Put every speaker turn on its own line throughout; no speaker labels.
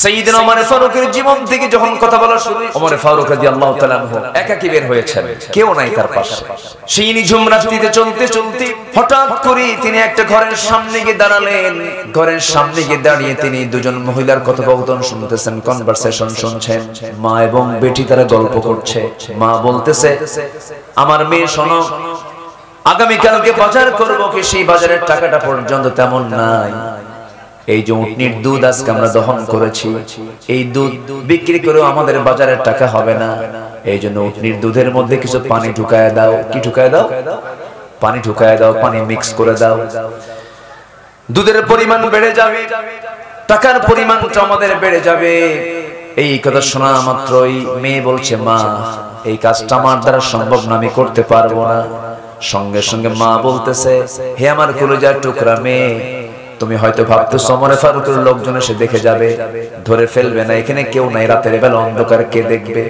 সাইয়েদনা ওমর ফারুকের জীবন থেকে যখন কথা বলা শুরু, ওমর ফারুক রাদিয়াল্লাহু তাআলা একাকী বের হয়েছেন, কেউ নাই তার পাশে। সেই নিঝুম রাত্রিতে চলতে চলতে হঠাৎ করে তিনি একটা ঘরের সামনে গিয়ে দাঁড়ালেন। ঘরের সামনে গিয়ে দাঁড়িয়ে তিনি দুজন মহিলার কথোপকথন শুনতেছেন, কনভারসেশন শুনছেন। মা এবং বেটি তারা গল্প করছে। মা বলতেছে, আমার মেয়ে শোনো, আগামীকালকে বাজার করব, কি সেই বাজারের টাকাটা পর্যন্ত তেমন নাই। এই যে উটনির দুধ আজকে আমরা দহন করেছি, এই দুধ বিক্রি করেও আমাদের বাজারের টাকা হবে না। এই জন্য উটনির দুধের মধ্যে কিছু পানি ঢুকায় দাও। কি ঢুকায় দাও? পানি ঢুকায় দাও, পানি মিক্স করে দাও। দুধের পরিমাণ বেড়ে যাবে, টাকার পরিমাণটা আমাদের বেড়ে যাবে। এই কথা শোনা মাত্রই মেয়ে বলছে, মা এই কাজটা আমার দ্বারা সম্ভব না, আমি করতে পারবো না। সঙ্গে সঙ্গে মা বলতেছে, হে আমার কলিজার টুকরা মেয়ে, তুমি হয়তো ভাবতেছো ওমর ফারুকের লোকজন এসে দেখে যাবে, ধরে ফেলবে না, এখানে কেউ নাই, রাতের বেলা অন্ধকার কে দেখবে।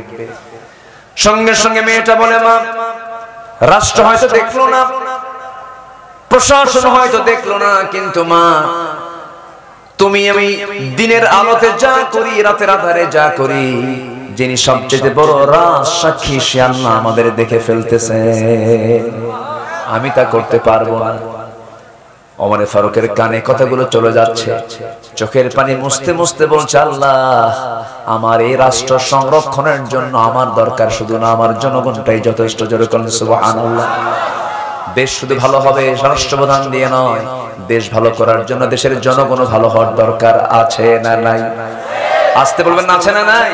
সঙ্গে সঙ্গে মেয়েটা বলে, মা রাষ্ট্র হয়তো দেখলো না, প্রশাসন হয়তো দেখলো না, কিন্তু মা তুমি আমি দিনের আলোতে যা করি, রাতের আধারে যা করি, যিনি সবচেয়ে বড় রাজ সাক্ষী সে আল্লাহ আমাদের দেখে ফেলতেছে, আমি তা করতে পারবো না। ওমর ফারুকের কানে কথাগুলো চলে যাচ্ছে, চোখের পানি মুছতে মুছতে বলছে, আল্লাহ আমার এই রাষ্ট্র সংরক্ষণের জন্য আমার দরকার শুধু না, আমার জনগণটাই যথেষ্ট। জোরে বলেন সুবহানাল্লাহ। দেশ শুধু ভালো হবে রাষ্ট্রপ্রধান দিয়ে নয়, দেশ ভালো করার জন্য দেশের জনগণ ভালো হওয়ার দরকার আছে না নাই? আসতে বলবেন না, আছে না নাই?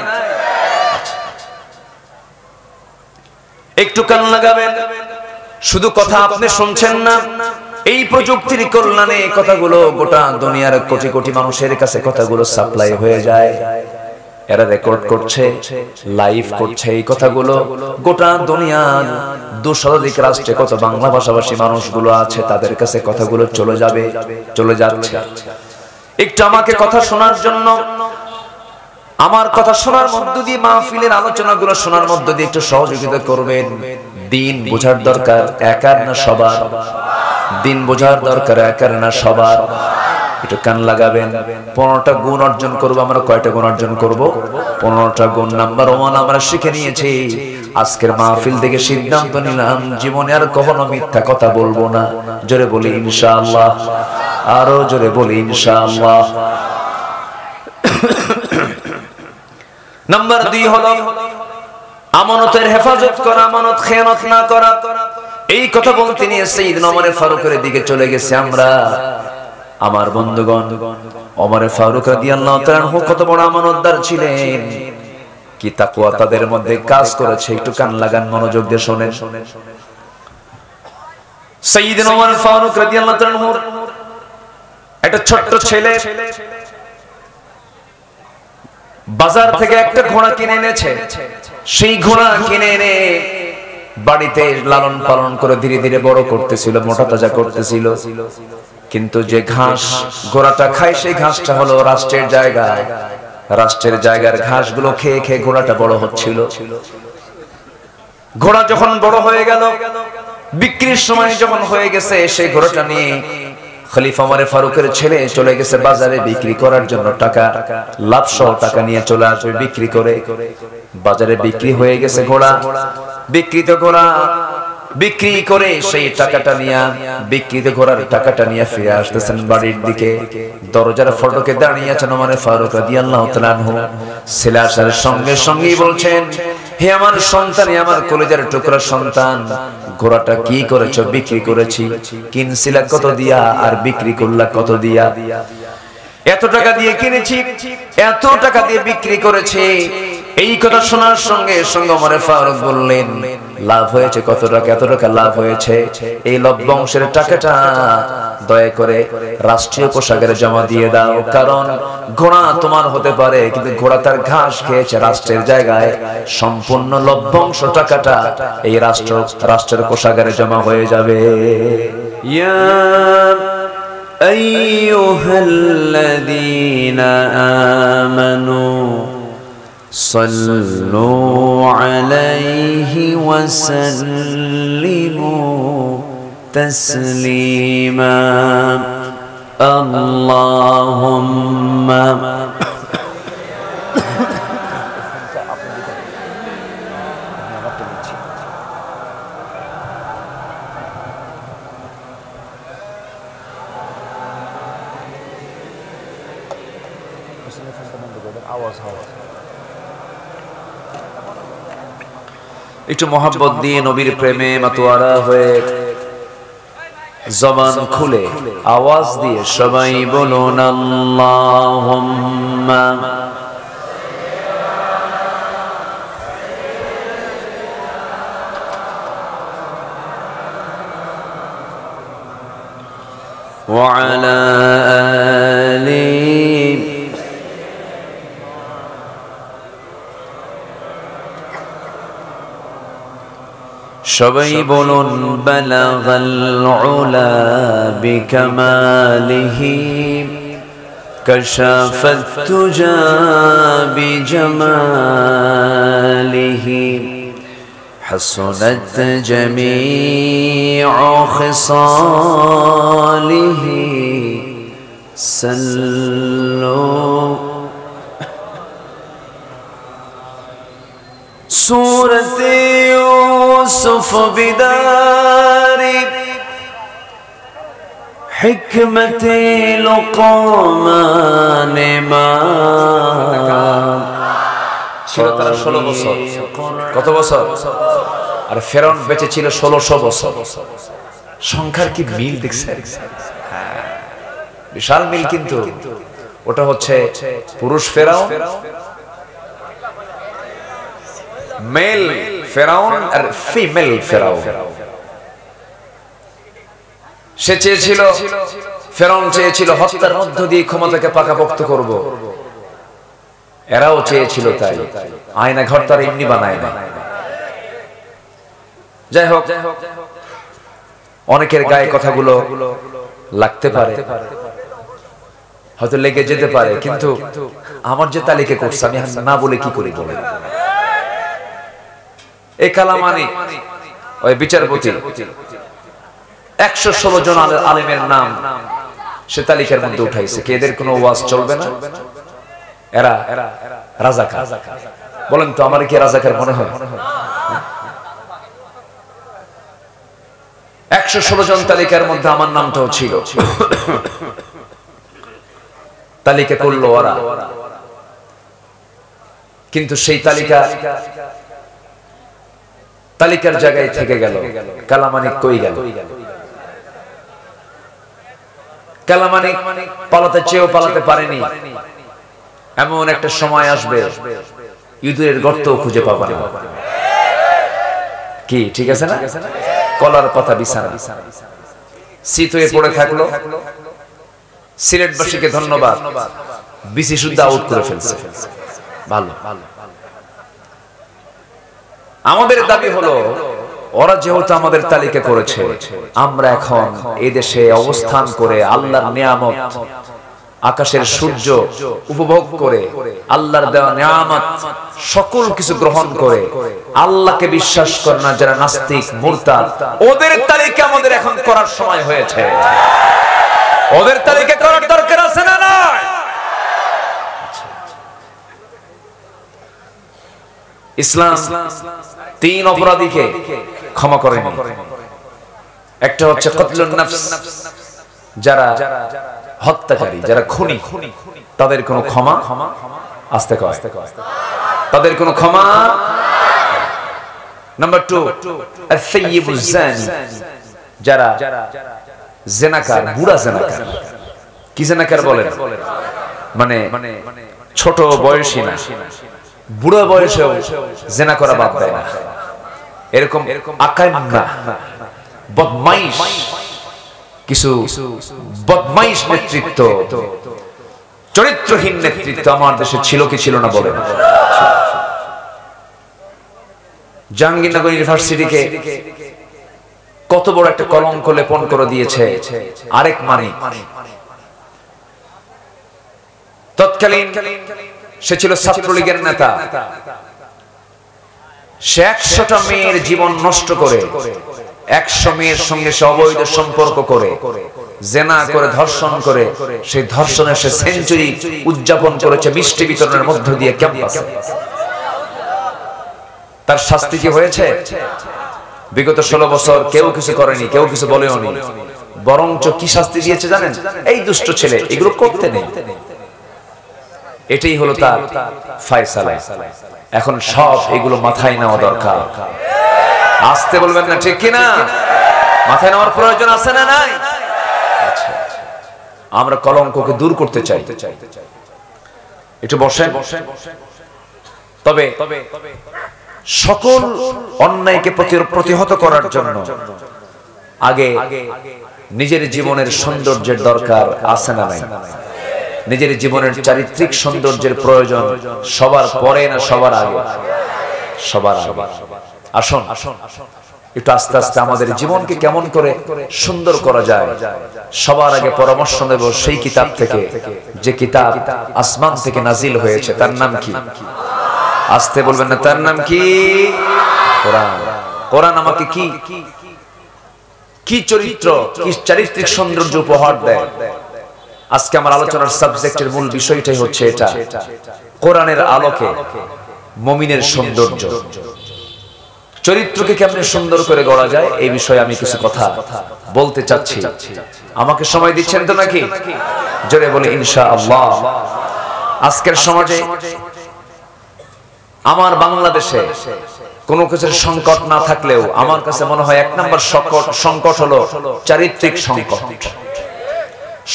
একটু কান লাগাবেন। শুধু কথা আপনি শুনছেন না, এই প্রযুক্তির কল্যাণে কথাগুলো গোটা দুনিয়ার কোটি কোটি মানুষের কাছে কথাগুলো সাপ্লাই হয়ে যায়। এরা রেকর্ড করছে, লাইভ করছে এই কথাগুলো। গোটা দুনিয়ার 200 রাষ্ট্রে কত বাংলা ভাষাভাষী মানুষগুলো আছে, তাদের কাছে কথাগুলো চলে যাবে, চলে যাচ্ছে। একটু আমাকে কথা শোনার জন্য, আমার কথা শোনার মধ্য দিয়ে, মাহফিলের আলোচনাগুলো শোনার মধ্য দিয়ে একটু সহযোগিতা করবেন। দিন বোঝার দরকার একার না সবার, দিন বোঝার দরকার একার না সবার। একটু কান লাগাবেন। 15টা গুণ অর্জন করবো আমরা। কয়টা গুণ অর্জন করব? 15টা গুণ। নাম্বার 1 আমরা শিখে নিয়েছি। আজকের মাহফিল থেকে সিদ্ধান্ত নিলাম, জীবনে আর কখনো মিথ্যা কথা বলবো না। জোরে বলি ইনশাআল্লাহ, আরো জোরে বলি ইনশাআল্লাহ। নাম্বার 2 হলো আমানতের হেফাজত করা, আমানত খেয়ানত না করা। এই কথা বলতে নিয়ে সাইয়েদনা ওমর ফারুকের দিকে চলে গেছে আমরা। আমার বন্ধুগণ, ওমর ফারুক রাদিয়াল্লাহু তাআলা কত বড় আমানতদার ছিলেন, কি তাকওয়া তাদের মধ্যে কাজ করেছে। একটু কান লাগান, মনোযোগ দিয়ে শুনেন। সাইয়েদনা ওমর ফারুক রাদিয়াল্লাহু তাআলা একটা ছোট্ট ছেলে বাজার থেকে একটা ঘোড়া কিনে এনেছে। সেই ঘোড়া কিনে এনে বাড়িতে লালন পালন করে ধীরে ধীরে বড় করতেছিল, মোটা তাজা করতেছিল। কিন্তু যে ঘাস ঘোড়াটা খায়, সেই ঘাসটা হলো রাষ্ট্রের জায়গায়। রাষ্ট্রের জায়গার ঘাসগুলো খেয়ে খেয়ে ঘোড়াটা বড় হচ্ছিল। ঘোড়া যখন বড় হয়ে গেল, বিক্রির সময় যখন হয়ে গেছে, সেই ঘোড়াটা নিয়ে খলিফা ওমর ফারুকের ছেলে চলে গেছে বাজারে বিক্রি করার জন্য। টাকা লাভ সহ টাকা নিয়ে চলে আসবে বিক্রি করে। বাজারে বিক্রি হয়ে গেছে ঘোড়া। বিক্রিত ঘোড়া বিক্রি করে সেই টাকাটা নিয়ে, বিক্রিত ঘোড়ার টাকাটা নিয়ে ফিরে আসতেছেন বাড়ির দিকে। দরজার ফটকে দাঁড়িয়ে আছেন ওমর ফারুক রাদিয়াল্লাহু তাআলা আনহু। ছেলে আসার সঙ্গে সঙ্গেই বলছেন, হে আমার সন্তান, হে আমার কলিজার টুকরা সন্তান, ঘোড়াটা কি করেছো? বিক্রি করেছি। কিনছিলা কত দিয়া আর বিক্রি করলা কত দিয়া? এত টাকা দিয়ে কিনেছি, এত টাকা দিয়ে বিক্রি করেছে। এই কথা শোনার সঙ্গে সঙ্গে ওমর ফারুক বললেন, লাভ হয়েছে কত টাকা? এত টাকা লাভ হয়েছে। এই লভ্যাংশের টাকাটা দয়া করে রাষ্ট্রীয় কোষাগারে জমা দিয়ে দাও, কারণ ঘোড়া তোমার হতে পারে, কিন্তু ঘোড়া তার ঘাস খেয়েছে রাষ্ট্রের জায়গায়। সম্পূর্ণ লভ্যাংশ টাকাটা এই রাষ্ট্রের কোষাগারে জমা হয়ে যাবে। ইয়া আইয়ুহাল্লাযীনা আমানু সাল্লু আলাইহি ওয়া সাল্লিমু তাসলিমা। আল্লাহুম্মা একটু মোহাব্বত দিয়ে নবীর প্রেমে মাতোয়ারা হয়ে জবান খুলে আওয়াজ দিয়ে সবাই বলুন আল্লাহুম্মা ওয়া আলা আলি সবাই বলুন বালাগাল উলা বিকামালিহি কাশাফাত তুজা বিজামালিহি হাসনাত জামিউ খিসালিহি সাল্লু সূরাতে ইউসুফ বিদারি হিকমতে লুকমান মা ছিল তারা 16 বছর। কত বছর? আর ফেরাউন বেঁচে ছিল 1600 বছর। সংখ্যার কি মিল দেখছেন? হ্যাঁ, বিশাল মিল। কিন্তু ওটা হচ্ছে পুরুষ ফেরাউন, মেল ফেরাউন আর ফিমেল ফেরাউন। সে চেয়েছিল, ফেরাউন চেয়েছিল হত্যার মধ্য দিয়ে ক্ষমতাকে পাকাপোক্ত করব। এরাও চেয়েছিল তাই। আয়না ঘর তার এমনি বানায় না। যাই হোক, অনেকের গায়ে কথাগুলো লাগতে পারে, হয়তো লেগে যেতে পারে, কিন্তু আমার যে তালিকা করছে আমি না বলে কি করি বলে। এই কালামানি ওই বিচারপতি 116 জন আলেমের নাম সে তালিকার মধ্যে উঠাইছে। কি এদের কোনো ওয়াজ চলবে না? এরা রাজাকার। বলেন তো, আমার কি রাজাকার মনে হয়? 116 জন তালিকার মধ্যে আমার নামটাও ছিল। তালিকা করলো ওরা, কিন্তু সেই তালিকার জায়গায় থেকে গেল। কালামানিক কই গেল? কালামানিক পালাতে চেয়েও পালাতে পারেনি। এমন একটা সময় আসবে ইঁদুরের গর্তও খুঁজে পাবে না। কি ঠিক আছে না? কলার পাতা বিছানা শীত হয়ে পড়ে থাকলো। সিলেটবাসীকে ধন্যবাদ, বিসি শুদ্ধ আউট করে ফেলছে। ভালো। আমাদের দাবি হলো, ওরা যেহেতু আমাদের তালিকা করেছে, আমরা এখন এই দেশে অবস্থান করে আল্লাহর নিয়ামত, আকাশের সূর্য উপভোগ করে, আল্লাহর দেওয়া নিয়ামত সকল কিছু গ্রহণ করে আল্লাহকে বিশ্বাস করে না যারা নাস্তিক মুরতাদ, ওদের তালিকা আমাদের এখন করার সময় হয়েছে। ওদের তালিকা করার দরকার আছে না? না, ইসলাম 3 অপরাধীকে ক্ষমা করেনি। একটা হচ্ছে কতলুন নফস, যারা হত্যাকারী, যারা খুনি, তাদের কোনো ক্ষমা, আস্তে কর, তাদের কোনো ক্ষমা। নাম্বার 2 আস-সাইয়্যিবুজ জানি, যারা জিনাকার, বুড়া জিনাকার। কি জিনাকার বলেন? মানে ছোট বয়সী না, বুড়া বয়সেও জিনা করা বাদ দেয় না। এরকম আকাইম্মা, বদমাইশ, কিছু বদমাইশ নেতৃত্ব, চরিত্রহীন নেতৃত্ব আমার দেশে ছিল কি ছিল না বলেন? জাহাঙ্গীরনগর ইউনিভার্সিটিকে কত বড় একটা কলঙ্ক লেপন করে দিয়েছে আরেক মানিক। তৎকালীন সে ছিল ছাত্রলীগের নেতা। সে 100টা মেয়ের জীবন নষ্ট করে, 100 মেয়ের সঙ্গে সে অবৈধ সম্পর্ক করে জেনা করে ধর্ষণ করে সেই ধর্ষণের সে সেঞ্চুরি উদযাপন করেছে মিষ্টি বিতরণের মধ্য দিয়ে ক্যাম্পাসে। তার শাস্তি কি হয়েছে? বিগত 16 বছর কেউ কিছু করেনি, কেউ কিছু বলেও নি, বরঞ্চ কি শাস্তি দিয়েছে জানেন? এই দুষ্ট ছেলে এগুলো করতে নেই, এটাই হলো তার ফয়সালা। এখন সব এগুলো মাথায় নেওয়া দরকার। আসতে বলবেন না, ঠিক কিনা? মাথায় নেওয়ার প্রয়োজন আছে না নাই? আমরা কলঙ্ককে দূর করতে চাই। একটু বসেন। তবে সকল অন্যায়কে প্রতিহত করার জন্য আগে নিজের জীবনের সৌন্দর্যের দরকার আছে না নাই? নিজের জীবনের চারিত্রিক সৌন্দর্যের প্রয়োজন সবার পরে না সবার আগে? সবার আগে। আসুন একটু আস্তে আস্তে আমাদের জীবনকে কেমন করে সুন্দর করা যায় সবার আগে পরামর্শ নেব সেই কিতাব থেকে, যে কিতাব আসমান থেকে নাজিল হয়েছে। তার নাম কি? আসতে বলবেন না, তার নাম কি? কোরআন। কোরআন আমাকে কি কি চরিত্র, কি চারিত্রিক সৌন্দর্য উপহার দেয়। আজকে আমার আলোচনার সাবজেক্টের মূল বিষয়টাই হচ্ছে এটা, কোরআনের আলোকে মুমিনের সৌন্দর্য, চরিত্রকে কেমনে সুন্দর করে গড়া যায় এই বিষয়ে আমি কিছু কথা বলতে চাচ্ছি। আমাকে সময় দিচ্ছেন তো নাকি? জোরে বলে ইনশাআল্লাহ। আজকের সমাজে আমার বাংলাদেশে কোনো কিছুর সংকট না থাকলেও আমার কাছে মনে হয় 1 নম্বর সংকট হলো চারিত্রিক সংকট,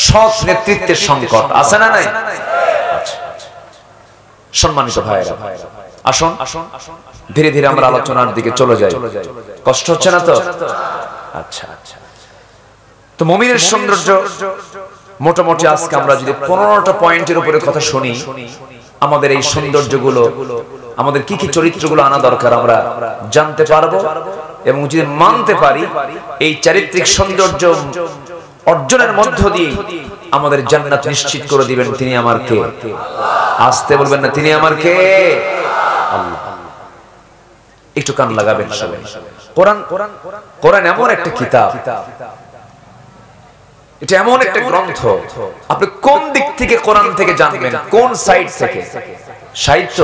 সৎ নেতৃত্বের সংকট। আছে না নাই? সম্মানিত ভাইরা, আসুন ধীরে ধীরে আমরা আলোচনার দিকে চলে যাই। কষ্ট হচ্ছে না তো? আচ্ছা। তো মুমিনের সৌন্দর্য মোটামুটি আজকে আমরা যদি 15টা পয়েন্টের উপরে কথা শুনি, আমাদের এই সৌন্দর্যগুলো, আমাদের কি কি চরিত্রগুলো আনা দরকার আমরা জানতে পারবো, এবং যদি মানতে পারি এই চারিত্রিক সৌন্দর্য অর্জনের মধ্য দিয়ে আমাদের জান্নাত নিশ্চিত করে দিবেন। তিনি আমার কে? আসতে বলবেন না, তিনি আমার কে? আল্লাহ। একটু কান লাগাবেন সবাই। কোরআন এমন একটা কিতাব, এটা এমন একটা গ্রন্থ, আপনি কোন দিক থেকে কোরআন থেকে জানবেন, কোন সাইড থেকে? সাহিত্য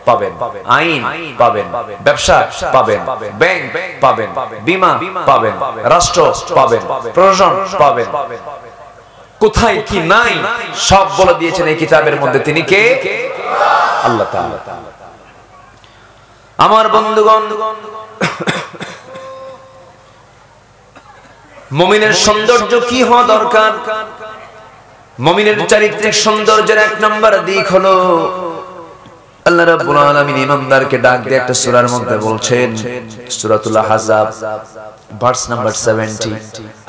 পাবেন, আইন পাবেন, ব্যবসা পাবেন, ব্যাংক পাবেন, বীমা পাবেন, রাষ্ট্র পাবেন, প্রশাসন পাবেন, কোথায় কি নাই সব বলে দিয়েছেন এই কিতাবের মধ্যে। তিনি কে? আল্লাহ তাআলা। আমার বন্ধুগণ, মুমিনের সৌন্দর্য কি হওয়া দরকার? মুমিনের চারিত্রিক সৌন্দর্যের 1 নম্বর দিক হলো আল্লাহ রাব্বুল আলামিন ইমানদারকে ডাক দিয়ে একটা সূরার মধ্যে বলছেন, সূরাতুল আহজাব ভার্স নাম্বার 70।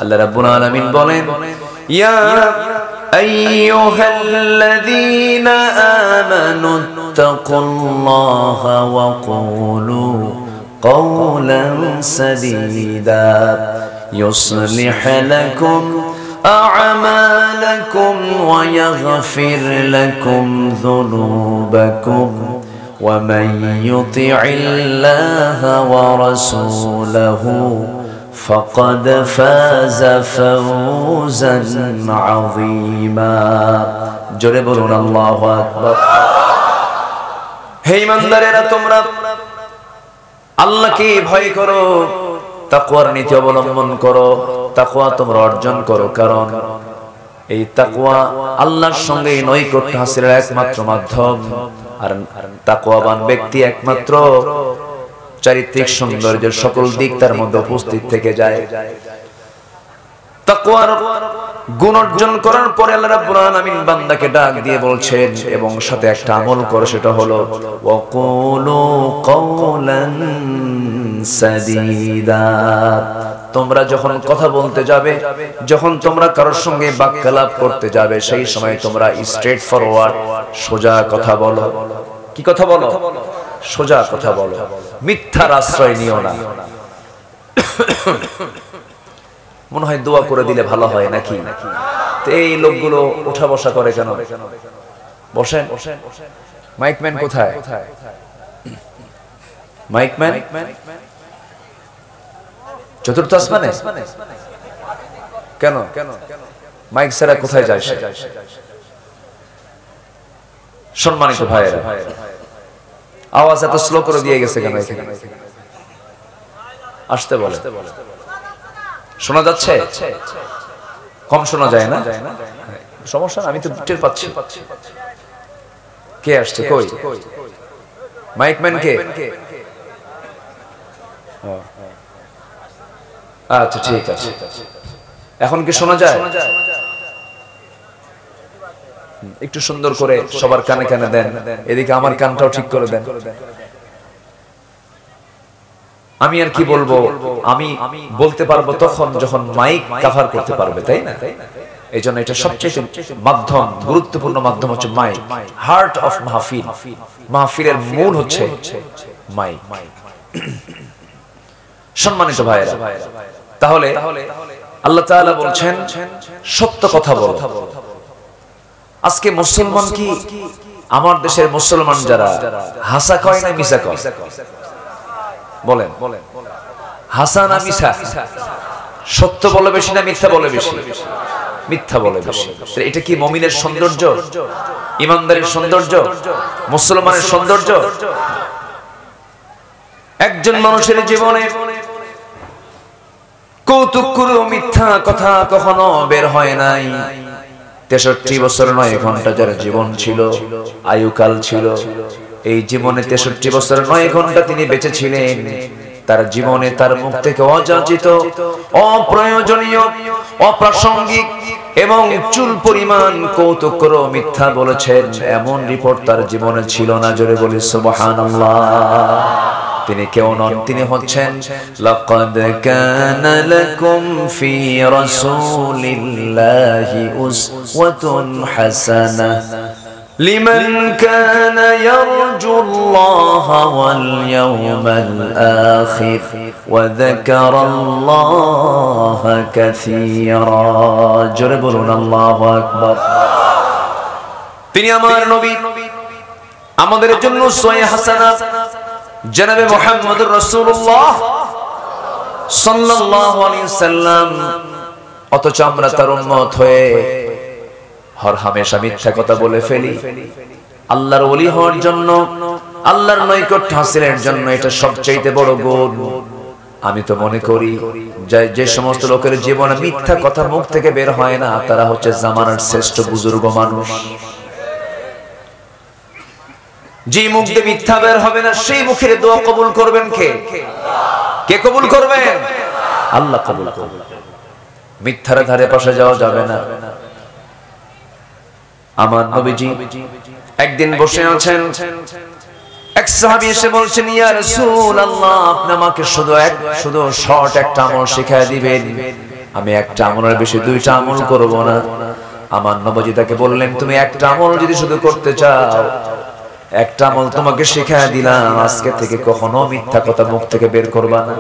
আল্লাহ রাব্বুল আলামিন বলেন, ইয়া আইয়ুহাল্লাযীনা আমানু তাকুল্লাহা ওয়া কুলু قولا سديدا يصلح لكم أعمالكم ويغفر لكم ذنوبكم ومن يطع الله ورسوله فقد فاز فوزا عظيما جربون الله أكبر হে ইমানদারেরা তোমরা আল্লাহকে ভয় করো, তাকওয়ার নীতি অবলম্বন করো, তাকওয়া তোমরা অর্জন করো, কারণ এই তাকওয়া আল্লাহর সঙ্গে নৈকট্য হাসিলের একমাত্র মাধ্যম। আর তাকওয়াবান ব্যক্তি একমাত্র চারিত্রিক সৌন্দর্যের সকল দিক তার মধ্যে উপস্থিত থেকে যায়। তাকওয়ার গুণ অর্জন করার পরে আল্লাহ রাব্বুল আলামিন বান্দাকে ডাক দিয়ে বলছেন, এবং সাথে একটা আমল করো, সেটা হলো ওয়াকুলু কওলান সাদীদা। তোমরা যখন কথা বলতে যাবে, যখন তোমরা কারোর সঙ্গে বাক্যালাপ করতে যাবে, সেই সময় তোমরা স্ট্রেট ফরওয়ার্ড, সোজা কথা বলো। কি কথা বলো? সোজা কথা বলো, মিথ্যার আশ্রয় নিও না। মনে হয় দোয়া করে দিলে ভালো হয় নাকি? এই লোকগুলো ওঠা বসা করে কেন? বসেন। মাইকম্যান কোথায়? মাইকম্যান চতুর্থ আসমানে কেন? মাইক ছাড়া কোথায় যায় সে? সম্মানিত ভাইয়েরা, আওয়াজ এত স্লো করে দিয়ে গেছে কেন? আসতে বলে, শোনা যাচ্ছে? কম শোনা যায় না? সমস্যা না, আমি তো টের পাচ্ছি। কে আসছে? কই মাইকম্যান? কে? আচ্ছা ঠিক আছে, এখন কি শোনা যায়? একটু সুন্দর করে সবার কানে কানে দেন, এদিকে আমার কানটাও ঠিক করে দেন। আমি আর কি বলবো, আমি বলতে পারবো তখন যখন মাইক কভার করতে পারবে, তাই না? এই জন্য এটা সবচেয়ে মাধ্যম, গুরুত্বপূর্ণ মাধ্যম হচ্ছে মাইক। হার্ট অফ মাহফিল, মাহফিলের মূল হচ্ছে মাইক। সম্মানিত ভাইয়েরা, তাহলে আল্লাহ তাআলা বলছেন সত্য কথা বলো। আজকে মুসলমান কি, আমার দেশের মুসলমান যারা হাসা কয় না মিছা কয়? বলেন, হাসা না মিছা? সত্য বলে বেশি না মিথ্যা বলে বেশি? মিথ্যা বলে বেশি। এটা কি মুমিনের সৌন্দর্য, ইমানদারের সৌন্দর্য, মুসলমানের সৌন্দর্য? একজন মানুষের জীবনে কৌতুক করে মিথ্যা কথা কখনো বের হয় নাই। 63 বছর 9 ঘন্টা যার জীবন ছিল, আয়ুকাল ছিল, এই জীবনে 63 বছর 9 ঘন্টা তিনি বেঁচে ছিলেন। তার জীবনে তার মুখ থেকে অযাচিত, অপ্রয়োজনীয়, অপ্রাসঙ্গিক এবং চুল পরিমাণ কৌতুক করে মিথ্যা বলেছেন এমন রিপোর্ট তার জীবনে ছিল না। জোরে বলি সুবহানাল্লাহ। তিনি কেউ নন, তিনি হচ্ছেন লাকাদ কানা লাকুম ফি রাসূলিল্লাহি উসওয়াতুন হাসানাহ লিমান কানা ইয়ারজুল্লাহা ওয়াল ইয়াওমাল আখির ওয়া যাকারাল্লাহা কাসীরা। জোরে বলুন আল্লাহু আকবার। তিনি আমার নবী, আমাদের জন্য উসওয়া হাসানা জনাবে মুহাম্মদুর রাসূলুল্লাহ সাল্লাল্লাহু আলাইহি সাল্লাম। অথচ আমরা তার উম্মত হয়ে হরহামেশা মিথ্যা কথা বলে ফেলি। আল্লাহর ওলি হওয়ার জন্য, আল্লাহর নৈকট্য হাসিলের জন্য এটা সবচেয়ে বড় গুণ। আমি তো মনে করি যে সমস্ত লোকের জীবনে মিথ্যা কথা মুখ থেকে বের হয় না, তারা হচ্ছে জামানার শ্রেষ্ঠ বুজুর্গ মানুষ। যে মুখ দিয়ে মিথ্যা বের হবে না, সেই মুখের দোয়া কবুল করবেন কে? কে কবুল করবেন? আল্লাহ কবুল করবেন। মিথ্যার ধারে পাশে যাওয়া যাবে না। আমার নবীজি একদিন বসে আছেন, এক সাহাবী এসে বলছেন, ইয়া রাসূলুল্লাহ, আপনি আমাকে শুধু শর্ট একটা আমল শিখায় দিবেন, আমি একটা আমলের বেশি দুইটা আমল করব না। আমার নবীজি তাকে বললেন, তুমি একটা আমল যদি শুধু করতে চাও, একটা আমল তোমাকে শিখায় দিলাম, আজকে থেকে কখনো মিথ্যা কথা মুখ থেকে বের করবা না,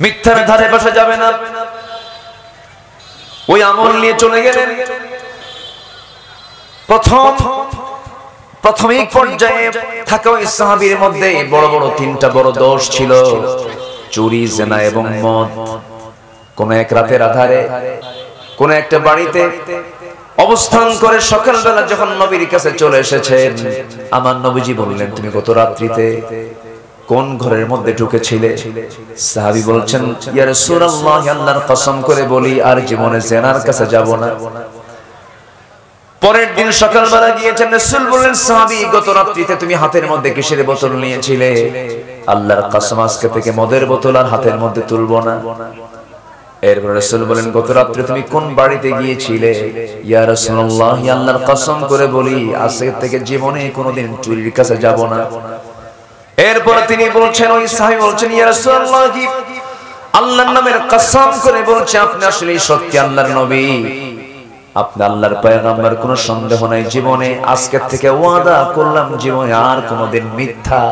মিথ্যার ধারে পাশে যাবে না। ওই আমল নিয়ে চলে গেলেন। প্রাথমিক পর্যায়ে থাকা ওই সাহাবীর মধ্যে বড় বড় তিনটা বড় দোষ ছিল: চুরি, জিনা এবং মদ। কোন এক রাতের আধারে কোন একটা বাড়িতে অবস্থান করে সকালবেলা যখন নবীর কাছে চলে এসেছেন, আমার নবীজি বললেন, তুমি গত রাত্রিতে কোন ঘরের মধ্যে ঢুকেছিলে? সাহাবী বলছেন, ইয়া রাসূলুল্লাহ, আল্লাহর কসম করে বলি আর জীবনে জিনার কাছে যাব না। পরের দিন সকালবেলা গিয়েছেন, রাসূল বললেন, সাহাবী, গত রাত্রিতে তুমি হাতের মধ্যে কিসের বোতল নিয়েছিলে? আল্লাহর কসম, আজকে থেকে মদের বোতল আর হাতের মধ্যে তুলবো না। এরপর রাসূল বলেন, গত রাত্রে তুমি কোন বাড়িতে গিয়েছিলে? ইয়া রাসূলুল্লাহ, আল্লাহর কসম করে বলি আজকে থেকে জীবনে কোনোদিন চুরির কাছে যাব না। এরপর তিনি বলছেন, ওই সাহাবী বলছেন, ইয়া রাসূলুল্লাহ, আল্লাহর নামের কসম করে বলছি আপনি আসলেই সত্যি আল্লাহর নবী, আপনি আল্লাহর পয়গম্বর, কোনো সন্দেহ নাই। জীবনে আজকে থেকে ওয়াদা করলাম, জীবনে আর কোনোদিন মিথ্যা,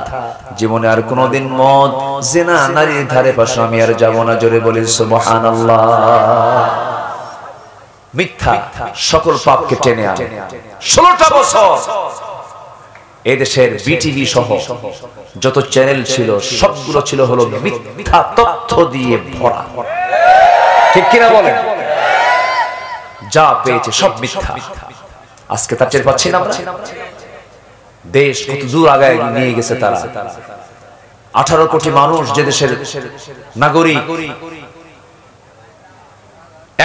জীবনে আর কোনোদিন মদ, জিনা, নারীর ধারে পাশে আমি আর যাব না। জোরে বলি সুবহানাল্লাহ। মিথ্যা সকল পাপকে টেনে আনে। 16টা বছর এদেশের বিটিভি সহ যত চ্যানেল ছিল সবগুলো ছিল হলো মিথ্যা তথ্য দিয়ে ভরা। ঠিক কিনা বলেন? যা পেয়েছে সব মিথ্যা। আজকে তা টের পাচ্ছি না আমরা। দেশ কত দূর আগায় নিয়ে গেছে তারা। 18 কোটি মানুষ যে দেশের নাগরিক,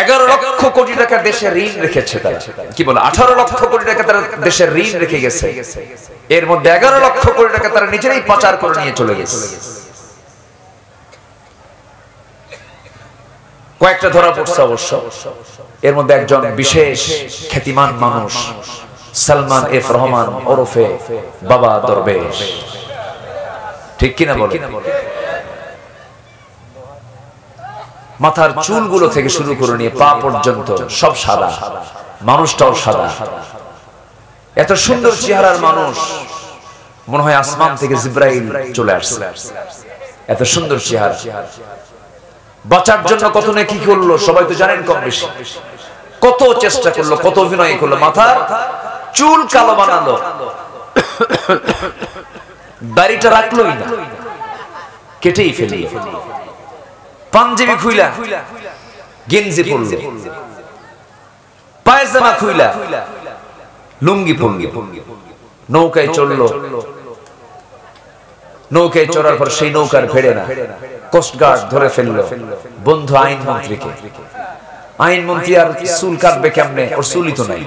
11 লক্ষ কোটি টাকা দেশের ঋণ রেখেছে তারা। কি বলে 18 লক্ষ কোটি টাকা তারা দেশের ঋণ রেখে গেছে, এর মধ্যে 11 লক্ষ কোটি টাকা তারা নিজেরাই পাচার করে নিয়ে চলে গেছে। কয়েকটা ধরা পড়ছে অবশ্য, এর মধ্যে একজন বিশেষ খ্যাতিমান মানুষ সালমান এফ রহমান ওরফে বাবা দরবেশ, ঠিক কিনা বলে? মাথার চুলগুলো থেকে শুরু করে নিয়ে পা পর্যন্ত সব সাদা, মানুষটাও সাদা। এত সুন্দর চেহারার মানুষ, মনে হয় আসমান থেকে জিব্রাইল চলে আসছে, এত সুন্দর চেহারা। বাঁচার জন্য কত না কি করলো সবাই তো জানেন কম বেশি, কত চেষ্টা করলো, কত অভিনয় করলো, মাথার চুল কালো বানালো, দাড়িটা রাখলোই না, কেটেই ফেলি, পাঞ্জাবি খুইলা গেঞ্জি পরল, পায়জামা খুইলা লুঙ্গি পরল, নৌকায় চললো। নৌকায় চড়ার পর সেই নৌকার ভেড়ে না কোস্টগার্ড ধরে ফেললো বন্ধু আইনমন্ত্রীকে। আইনমন্ত্রী আর চুল কাটবে কেমনে, ওর চুলই তো নাই,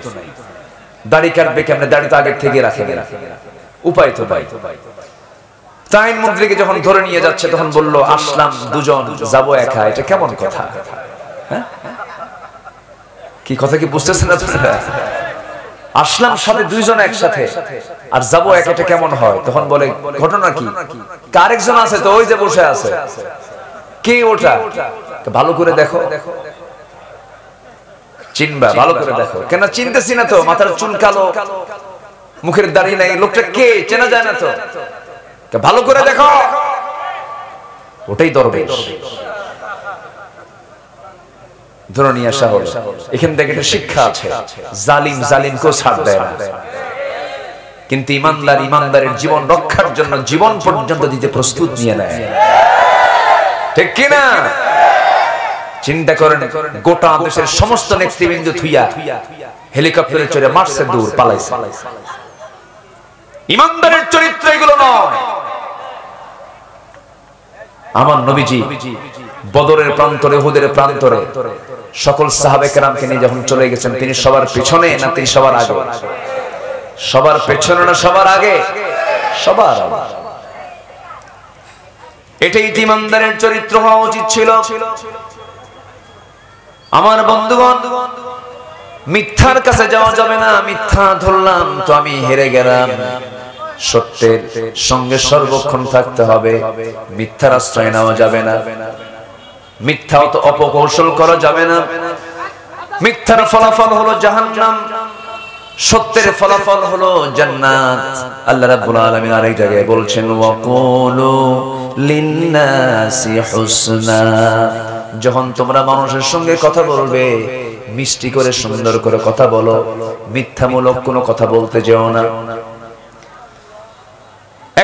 দাড়ি কাটবে কেমনে, দাড়ি তো আগের থেকে রাখে না, উপায় তো নাই। আইনমন্ত্রীকে যখন ধরে নিয়ে যাচ্ছে তখন বলল, আসলাম দুজন, যাবো একা, এটা কেমন কথা? কি কথা কি বুঝতেছেন আপনারা? আসলাম সাথে দুইজন একসাথে আর যাবো একা, এটা কেমন হয়? তখন বলে, ঘটনা কি? আরেকজন আছে তো, ওই যে বসে আছে। কে ওটা? ভালো করে দেখো, চিনবা, ভালো করে দেখো। কেন চিনতেছি না তো, মাথার চুল কালো, মুখের দাড়ি নাই, লোকটা কে চেনা যায় না তো, ভালো করে দেখো। ওটাই দরবেশ। ধরে নিয়ে আসা হলো। এখান থেকে একটা শিক্ষা আছে, জালিম জালিমকেও ছাড় দেয় না, কিন্তু ইমানদার ইমানদারের জীবন রক্ষার জন্য জীবন পর্যন্ত দিতে প্রস্তুত নিয়ে নেয়, ঠিক কিনা? চিন্তা করেন, গোটা দেশের সমস্ত নেতৃবৃন্দ থুইয়া হেলিকপ্টারে চড়ে মারছে, দূর পালাইছে। ইমানদারের চরিত্র এগুলো নয়। আমার নবীজি বদরের প্রান্তরে, উহুদের প্রান্তরে সকল সাহাবে কেরামকে নিয়ে যখন চলে গেছেন, তিনি সবার পিছনে না তিনি সবার আগে? সবার পেছনে না সবার আগে? সবার আগে। এটাই ইমানদারের চরিত্র হওয়া উচিত ছিল। আমার বন্ধুগণ, মিথ্যার কাছে যাওয়া যাবে না। মিথ্যা ধরলাম তো আমি হেরে গেলাম। সত্যের সঙ্গে সর্বক্ষণ থাকতে হবে, মিথ্যার আশ্রয় নেওয়া যাবে না, মিথ্যা অপকৌশল করা যাবে না। মিথ্যার ফলাফল হলো জাহান্নাম, সত্যের ফলাফল হলো জান্নাত। আল্লাহ রাব্বুল আলামিন আরেক জায়গায় বলছেন, ওয়াকুলু লিন্নাসি হুসনা। যখন তোমরা মানুষের সঙ্গে কথা বলবে, মিষ্টি করে সুন্দর করে কথা বলো, মিথ্যামূলক কোনো কথা বলতে যেও না।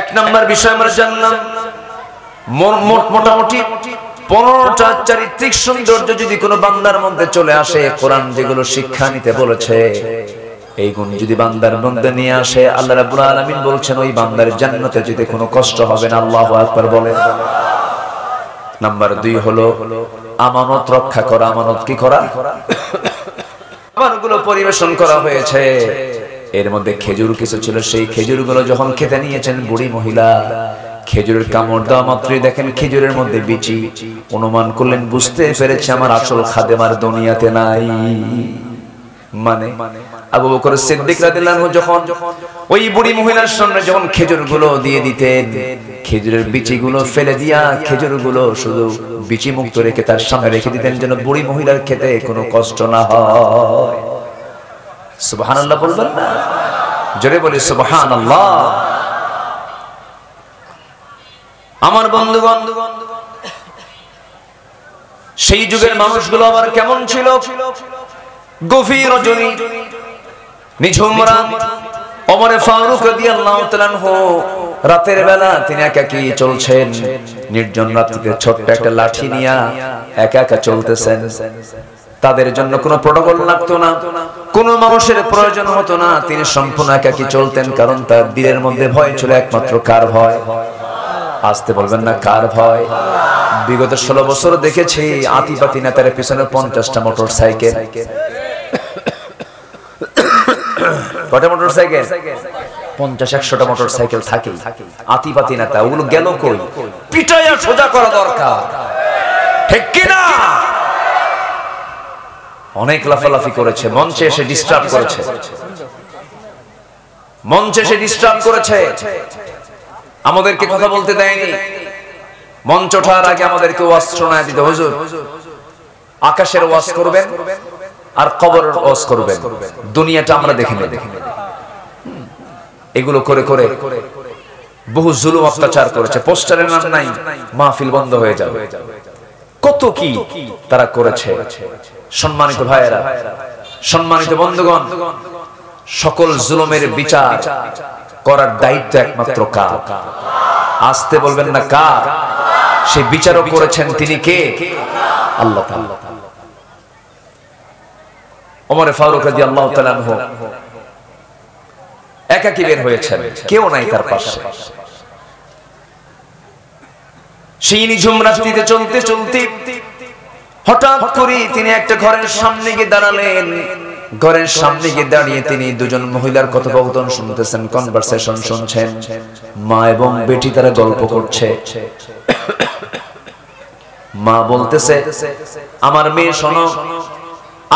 এক নাম্বার বিষয় আমরা জানলাম, মোটামুটি 15টা চারিত্রিক সৌন্দর্য যদি কোনো বান্দার মধ্যে চলে আসে, কোরআন যেগুলো শিক্ষা নিতে বলেছে, এই গুণ যদি বান্দার মধ্যে নিয়ে আসে, আল্লাহ রাব্বুল আলামিন বলছেন ওই বান্দার জান্নাতে যেতে কোনো কষ্ট হবে না। আল্লাহু আকবার বলেন। নাম্বার 2 হলো আমানত রক্ষা করা। আমানত কি করা? খাবারগুলো পরিবেশন করা হয়েছে, এর মধ্যে খেজুর কিছু ছিল, সেই খেজুরগুলো যখন খেতে নিয়েছেন বুড়ি মহিলা, খেজুরের কামড় দেওয়া মাত্রই দেখেন খেজুরের মধ্যে বিচি। অনুমান করলেন, বুঝতে পেরেছে আমার আসল খাদেমার দুনিয়াতে নাই। মানে আবু বকর সিদ্দিক রাদিয়াল্লাহু আনহু যখন ওই বুড়ি মহিলার সামনে যখন খেজুরগুলো দিয়ে দিতেন, খেজুরের বিচিগুলো ফেলে দিয়া খেজুরগুলো শুধু বিচি মুক্ত রেখে তার সামনে রেখে দিতেন, যেন বুড়ি মহিলার খেতে কোনো কষ্ট না হয়। সুবহানাল্লাহ বলবেন না? জোরে বলি সুবহানাল্লাহ। আমার বন্ধুগণ, সেই যুগের মানুষগুলো আবার কেমন ছিল? গভীর রজনী, নিঝুম রাত, ওমরে ফারুক রাদিয়াল্লাহু তাআলা আনহু রাতের বেলা তিনি একাকী চলছেন, নির্জন রাত্রিতে ছোট্ট একটা লাঠি নিয়ে একা একা চলতেছেন। তাদের জন্য কোনো প্রটোকল লাগতো না, কোনো মানুষের প্রয়োজন হতো না, তিনি সম্পূর্ণ একাকী চলতেন। কারণ তার দিলের মধ্যে ভয় ছিল একমাত্র কার ভয়? আসতে বলবেন না, কার ভয়? বিগত 16 বছর দেখেছি আতিপাতি নেতার পিছনে 50টা মোটর সাইকেল। কটা মোটর সাইকেল? 50-100টা মোটর সাইকেল থাকে। আতিপাতি নেতা, ওগুলো গেল কই? পিটাইয়া সোজা করা দরকার, ঠিক কিনা? অনেক লাফালাফি করেছে, মঞ্চে এসে ডিস্টার্ব করেছে, মঞ্চে এসে ডিস্টার্ব করেছে, আমাদেরকে কথা বলতে দেয়নি। মঞ্চ ওঠার আগে আমাদেরকে ওয়াজ শোনায় দিতে, হুজুর আকাশের ওয়াজ করবেন আর কবরের ওয়াজ করবেন, দুনিয়াটা আমরা দেখে নেব। এগুলো করে করে বহু জুলুম অত্যাচার করেছে। পোস্টারের নাম নাই, মাহফিল বন্ধ হয়ে যাবে, কত কি তারা করেছে। সম্মানিত ভাইয়েরা, সম্মানিত বন্ধুগণ, সকল জুলুমের বিচার করার দায়িত্ব একমাত্র কার? আসতে বলবেন না, কার? সেই বিচারও করেছেন তিনি কে? আল্লাহ তাআলা। ওমর ফারুক রাদিয়াল্লাহু তাআলা আনহু একাকী বের হয়েছেন, কেউ নাই তার পাশে। সেই নিঝুম রাত্রিতে চলতে চলতে হঠাৎ করে তিনি একটা ঘরের সামনে গিয়ে দাঁড়ালেন। ঘরের সামনে গিয়ে দাঁড়িয়ে তিনি দুজন মহিলার কথোপকথন শুনতেছেন, কনভারসেশন শুনছেন। মা এবং বেটি তারা গল্প করছে। মা বলতেছে, আমার মেয়ে শোনো,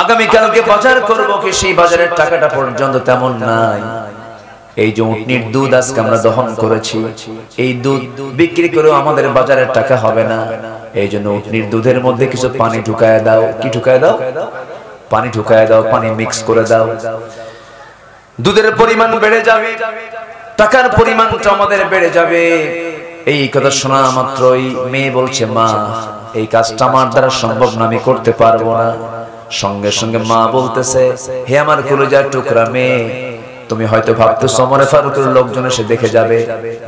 আগামীকালকে বাজার করবো, কি সেই বাজারের টাকাটা পর্যন্ত তেমন নাই। এই যে উটনির দুধ আজকে আমরা দহন করেছি, এই দুধ বিক্রি করেও আমাদের বাজারের টাকা হবে না। এই জন্য উটনির দুধের মধ্যে কিছু পানি ঢুকায় দাও। কি ঢুকায় দাও? পানি ঢুকায় দাও, পানি মিক্স করে দাও। দুধের পরিমাণ বেড়ে যাবে, টাকার পরিমাণটা আমাদের বেড়ে যাবে। এই কথা শোনা মাত্রই মেয়ে বলছে, মা এই কাজটা আমার দ্বারা সম্ভব না, আমি করতে পারবো না। সঙ্গে সঙ্গে মা বলতেছে, হে আমার কলিজার টুকরা মেয়ে, তুমি হয়তো ভাবতেছো ওমর ফারুকের লোকজন এসে দেখে যাবে,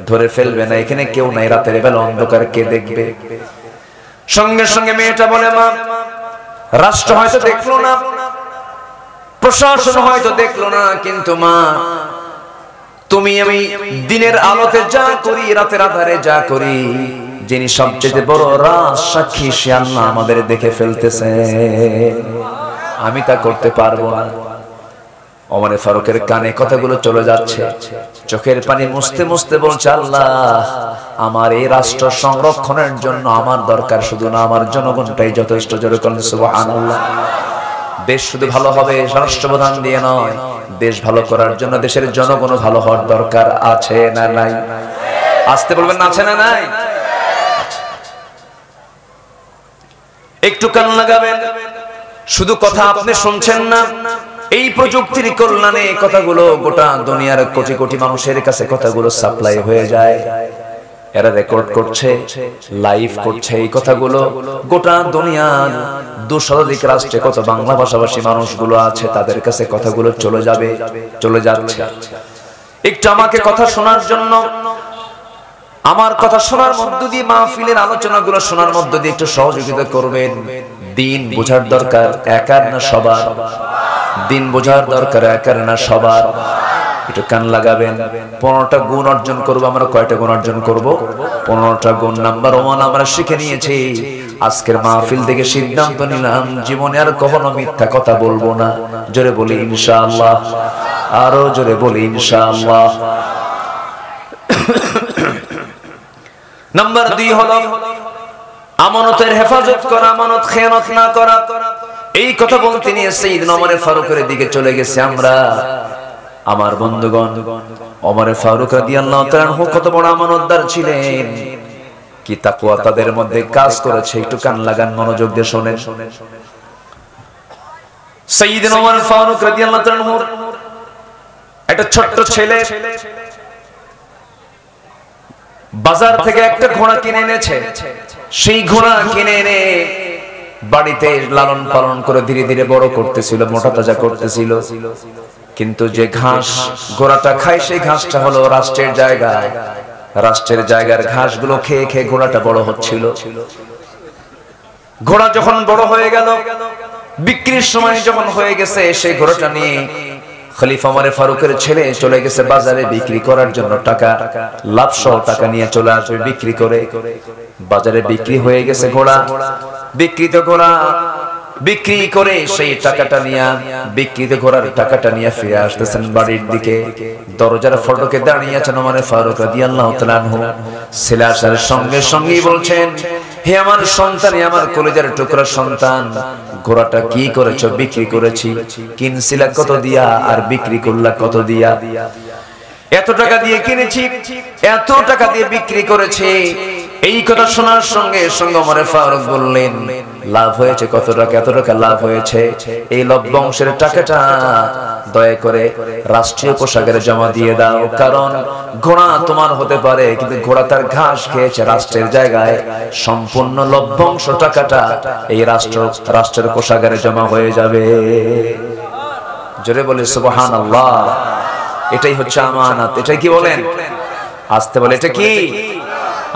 ধরে ফেলবে না, এখানে কেউ নাই, রাতের বেলা অন্ধকার, কে দেখবে? সঙ্গে সঙ্গে মেয়েটা বলে, মা রাষ্ট্র হয়তো দেখলো না, প্রশাসন হয়তো দেখলো না, কিন্তু মা তুমি আমি দিনের আলোতে যা করি, রাতের আধারে যা করি, যিনি সবচেয়ে বড় রাজ সাক্ষী সে আল্লাহ আমাদের দেখে ফেলতেছে, আমি তা করতে পারবো না। ওমর ফারুকের কানে কথাগুলো চলে যাচ্ছে, চোখের পানি মুছতে মুছতে বলছে, আল্লাহ আমার এই রাষ্ট্র সংরক্ষণের জন্য আমার দরকার শুধু না, আমার জনগণটাই যথেষ্ট। জোরে বলেন সুবহানাল্লাহ। দেশ শুধু ভালো হবে রাষ্ট্রপ্রধান দিয়ে নয়, দেশ ভালো করার জন্য দেশের জনগণ ভালো হওয়ার দরকার আছে না নাই? আসতে বলবেন না, আছে না নাই? একটু কান লাগাবেন, শুধু কথা আপনি শুনছেন না, এই প্রযুক্তির কল্যাণে কথাগুলো গোটা দুনিয়ার কোটি কোটি মানুষের কাছে কথাগুলো সাপ্লাই হয়ে যায়। এরা রেকর্ড করছে, লাইভ করছে, এই কথাগুলো গোটা দুনিয়ার 200 রাষ্ট্রে কত বাংলা ভাষাভাষী মানুষগুলো আছে, তাদের কাছে কথাগুলো চলে যাবে, চলে যাচ্ছে। একটু আমাকে কথা শোনার জন্য, আমার কথা শোনার মধ্য দিয়ে, মাহফিলের আলোচনাগুলো শোনার মধ্য দিয়ে একটু সহযোগিতা করবেন। দিন বোঝার দরকার একার না সবার, দিন বোঝার দরকার একার না সবার। একটু কান লাগাবেন। 15টা গুণ অর্জন করবো আমরা। কয়টা গুণ অর্জন করব? 15টা গুণ। নাম্বার 1 আমরা শিখে নিয়েছি। আজকের মাহফিল থেকে সিদ্ধান্ত নিলাম জীবনে আর কখনো মিথ্যা কথা বলবো না। জোরে বলি ইনশাআল্লাহ, আরো জোরে বলি ইনশাআল্লাহ। নাম্বার 2 হলো আমানতের হেফাজত করা, আমানত খেয়ানত না করা। এই কথা বলতে নিয়ে সাইয়েদনা ওমর ফারুকের দিকে চলে গেছে আমরা। আমার বন্ধুগণ, ওমর ফারুক রাদিয়াল্লাহু তাআলা আনহু কত বড় আমানতদার ছিলেন, কি তাকওয়া তাদের মধ্যে কাজ করেছে। একটু কান লাগান, মনোযোগ দিয়ে শুনেন। সাইয়েদনা ওমর ফারুক রাদিয়াল্লাহু তাআলা আনহু একটা ছোট্ট ছেলে বাজার থেকে একটা ঘোড়া কিনে এনেছে। সেই ঘোড়া কিনে এনে বাড়িতে লালন পালন করে ধীরে ধীরে বড় করতেছিল, মোটা তাজা করতেছিল। কিন্তু যে ঘাস ঘোড়াটা খায়, সেই ঘাসটা হলো রাষ্ট্রের জায়গা। রাষ্ট্রের জায়গার ঘাসগুলো খেয়ে খেয়ে ঘোড়াটা বড় হচ্ছিল। ঘোড়া যখন বড় হয়ে গেল, বিক্রির সময় যখন হয়ে গেছে সেই ঘোড়াটা নিয়ে খলিফা ওমর ফারুকের ছেলে চলে গেছে বাজারে বিক্রি করার জন্য, টাকা লাভ সহ টাকা নিয়ে চলে আসবে বিক্রি করে। বাজারে বিক্রি হয়ে গেছে ঘোড়া, বিক্রিত ঘোড়া বিক্রি করে সেই টাকাটা নিয়ে, বিক্রিত ঘোড়ার টাকাটা নিয়ে ফিরে আসতেছেন বাড়ির দিকে। দরজার ফটকে দাঁড়িয়ে আছেন ওমর ফারুক রাদিয়াল্লাহু তাআলা আনহু। ছেলে আসার সঙ্গে সঙ্গেই বলছেন, হে আমার সন্তান, হে আমার কলিজার টুকরা সন্তান, ঘোড়াটা কি করেছো? বিক্রি করেছি। কিনছিলা কত দিয়া আর বিক্রি করলা কত দিয়া? এত টাকা দিয়ে কিনেছি, এত টাকা দিয়ে বিক্রি করেছি। এই কথা শোনার সঙ্গে সঙ্গে ওমর ফারুক বললেন, লাভ হয়েছে কত টাকা? এত টাকা লাভ হয়েছে। এই লভ্যাংশের টাকাটা দয়া করে রাষ্ট্রীয় কোষাগারে জমা দিয়ে দাও, কারণ ঘোড়া তোমার হতে পারে কিন্তু ঘোড়া তার ঘাস খেয়েছে রাষ্ট্রের জায়গায়। সম্পূর্ণ লভ্যাংশ টাকাটা এই রাষ্ট্রের কোষাগারে জমা হয়ে যাবে। জোরে বলে সুবহানাল্লাহ। এটাই হচ্ছে আমানত। এটাই কি বলেন? আসতে বলে এটা কি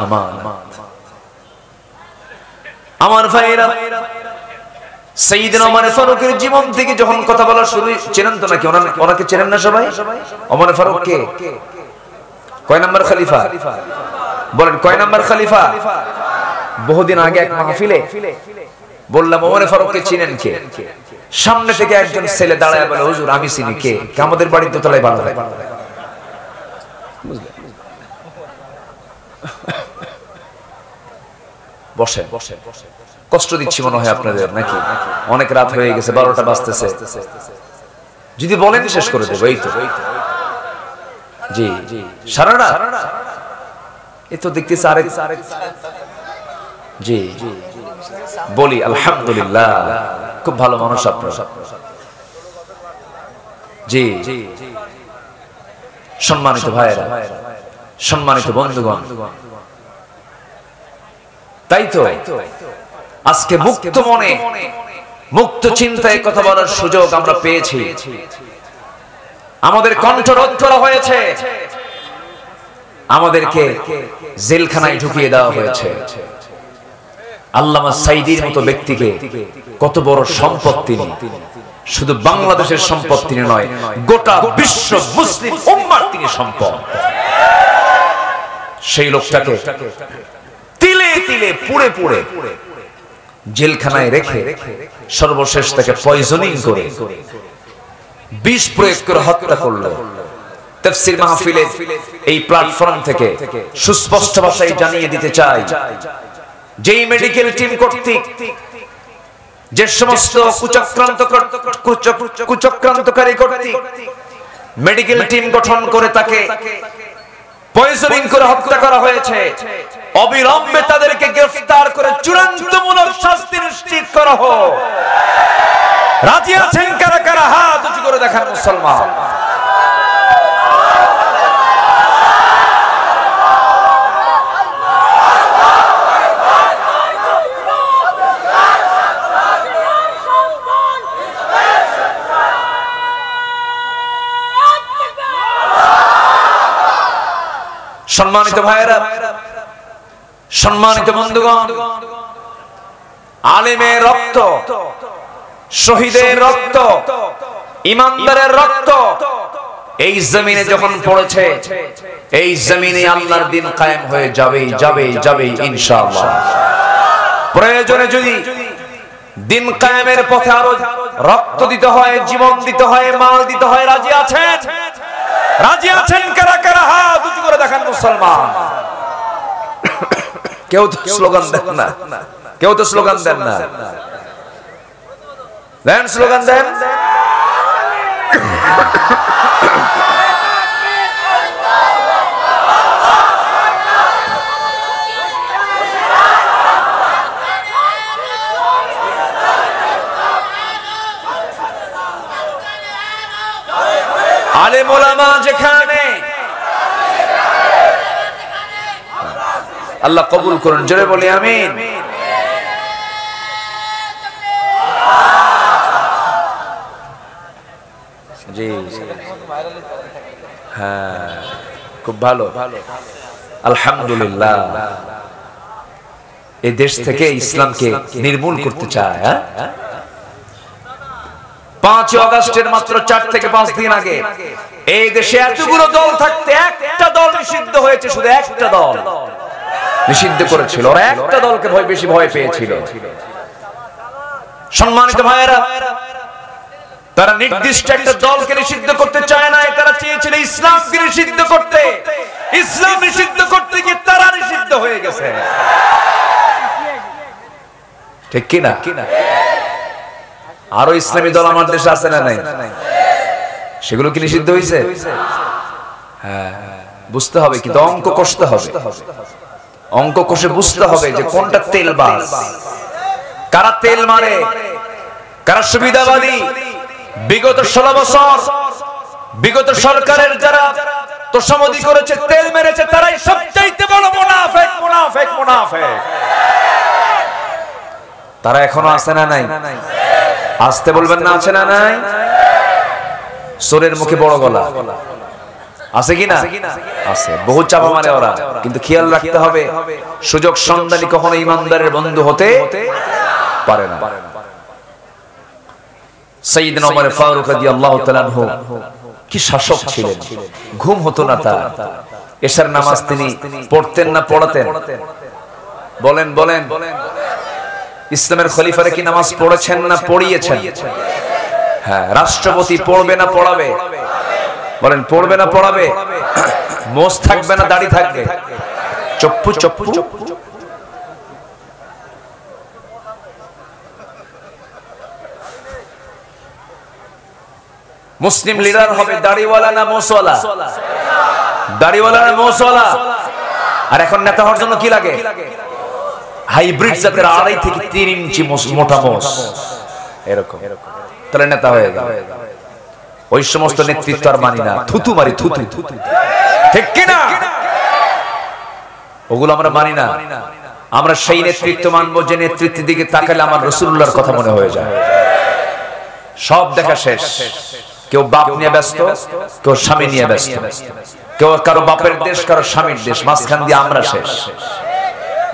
আমানত। আমার ভাইরা, সাইয়েদনা ওমর ফারুকের জীবন থেকে যখন কথা বলা শুরু, চেনেন তো নাকি ওনাকে? চেনেন না সবাই? ওমর ফারুক কে? কয় নাম্বার খলিফা? বলেন কয় নাম্বার খলিফা? বহুদিন আগে এক মাহফিলে বললাম ওমর ফারুককে চিনেন কে? সামনে থেকে একজন ছেলে দাঁড়ায় বলে, হুজুর আমি চিনি। কে? আমাদের বাড়ির দোতলায় ভালো হয়। বসে কষ্ট দিচ্ছি মনে হয় আপনাদের নাকি? অনেক রাত হয়ে গেছে, 12টা বাজতেছে। যদি বলেন শেষ করে দেবো। এই তো জি সারা রাত এই তো দেখতেছি আরেক। জি বলি আলহামদুলিল্লাহ, খুব ভালো মানুষ আপনারা। জি সম্মানিত ভাইয়েরা, সম্মানিত বন্ধুগণ, তাই তো আজকে মুক্ত মনে মুক্ত চিন্তায় কথা বলার সুযোগ আমরা পেয়েছি। আমাদের কণ্ঠ রোধ করা হয়েছে, আমাদেরকে জেলখানায় ঢুকিয়ে দেওয়া হয়েছে। আল্লামা সাইদির মতো ব্যক্তিকে কত বড় সম্পদ তিনি, শুধু বাংলাদেশের সম্পদ তিনি নয়, গোটা বিশ্ব মুসলিম উম্মার তিনি সম্পদ। সেই লোকটাকে তিলে তিলে পুড়ে পুড়ে জেলখানায় রেখে সর্বশেষ তাকে পয়জনিং করে বিষ প্রয়োগ করে হত্যা করলো। তাফসীর মাহফিলে এই প্ল্যাটফর্ম থেকে সুস্পষ্ট ভাষায় জানিয়ে দিতে চাই, যেই মেডিকেল টিম কর্তৃক যে সমস্ত কুচক্রান্তকারী কর্তৃক মেডিকেল টিম গঠন করে তাকে পয়জনিং করে হত্যা করা হয়েছে, অবিলম্বে তাদেরকে গ্রেফতার করে চূড়ান্তমূলক শাস্তি নিশ্চিত করা হোক। রাজি আছেন কারা কারা? হাত উঁচু করে দেখান মুসলমান। সম্মানিত ভাইয়েরা, সম্মানিত বন্ধুগণ, আলেমের রক্ত, শহীদের রক্ত, ইমানদারের রক্ত এই জমিনে যখন পড়েছে, এই জমিনে আল্লাহর দিন কায়েম হয়ে যাবে যাবে যাবে ইনশাআল্লাহ। প্রয়োজনে যদি দিন কায়েমের পথে আরো রক্ত দিতে হয়, জীবন দিতে হয়, মাল দিতে হয়, রাজি আছেন? রাজি আছেন কারা কারা? হাত উঁচু করে দেখান মুসলমান। কেউ তো স্লোগান দেন না, কেউ তো স্লোগান দেন না। দেন স্লোগান দেন। আলেম ওলামা যেখানে, আল্লাহ কবুল করুন। জোরে বলি আমিন। জি হ্যাঁ, খুব ভালো, আলহামদুলিল্লাহ। এই দেশ থেকে ইসলামকে নির্মূল করতে চায়, 5 আগস্টের মাত্র 4 থেকে 5 দিন আগে এই দেশে এতগুলো দল থাকতে একটা দল নিষিদ্ধ হয়েছে, শুধু একটা দল নিষিদ্ধ করেছিল, ওরা একটা দলকে বেশি ভয় পেয়েছিল। সম্মানিত ভাইয়েরা, তারা নির্দিষ্ট একটা দলকে নিষিদ্ধ করতে চায় না, তারা চেয়েছিল ইসলামকে নিষিদ্ধ করতে। ইসলাম নিষিদ্ধ করতে গিয়ে তারা নিষিদ্ধ হয়ে গেছে, ঠিক কি না? আরো ইসলামী দল আমার দেশে আছে না নাই? সেগুলো কি নিষিদ্ধ হয়েছে? হ্যাঁ, বুঝতে হবে, কিন্তু অঙ্ক কষতে হবে। অঙ্ক কষে বুঝতে হবে যে কোনটা তেলবাজ, কারা তেল মারে, কারা সুবিধাবাদী। বিগত 16 বছর বিগত সরকারের যারা তোষামোদী করেছে, তেল মেরেছে, তারাই সবচাইতে বড় মুনাফিক, মুনাফিক, মুনাফিক। তারা এখনো আছে না নাই? আসতে বলবেন না, আছে না নাই? সোরের মুখে বড় গলা আছে কিনা? আছে, বহু চাপা মারে ওরা। কিন্তু খেয়াল রাখতে হবে, সুযোগ সন্ধানী কখনো ইমানদারের বন্ধু হতে পারে না। সাইয়েদনা ওমর ফারুক রাদিয়াল্লাহু তাআলা আনহু কি শাসক ছিলেন, ঘুম হতো না তার। এশার নামাজ তিনি পড়তেন না পড়াতেন? বলেন বলেন। ইসলামের খলিফারা কি নামাজ পড়েছেন না পড়িয়েছেন? হ্যাঁ। রাষ্ট্রপতি পড়বে না পড়াবে? বলেন, পড়বে না পড়াবে? মোষ থাকবে না দাড়ি থাকবে? চপ্পু চপ্পু। মুসলিম লিডার হবে দাড়িওয়ালা না মোষওয়ালা? দাড়িওয়ালা না মোষওয়ালা? আর এখন নেতা হওয়ার জন্য কি লাগে? হাইব্রিড জাতের 2.5 থেকে 3 ইঞ্চি মোটা মোষ, এরকম। তাহলে নেতা হয়ে যাবে। ওই সমস্ত নেতৃত্ব আর মানি না, থুতু মারি, থুতু, ঠিক কি না? ওগুলো আমরা মানি না। আমরা সেই নেতৃত্ব মানবো যে নেতৃত্বের দিকে তাকালে আমার রাসূলুল্লাহর কথা মনে হয়ে যায়। সব দেখা শেষ, কেউ বাপ নিয়ে ব্যস্ত, কেউ স্বামী নিয়ে ব্যস্ত, কেউ কারো বাপের দেশ, কারো স্বামীর দেশ, মাঝখান দিয়ে আমরা শেষ।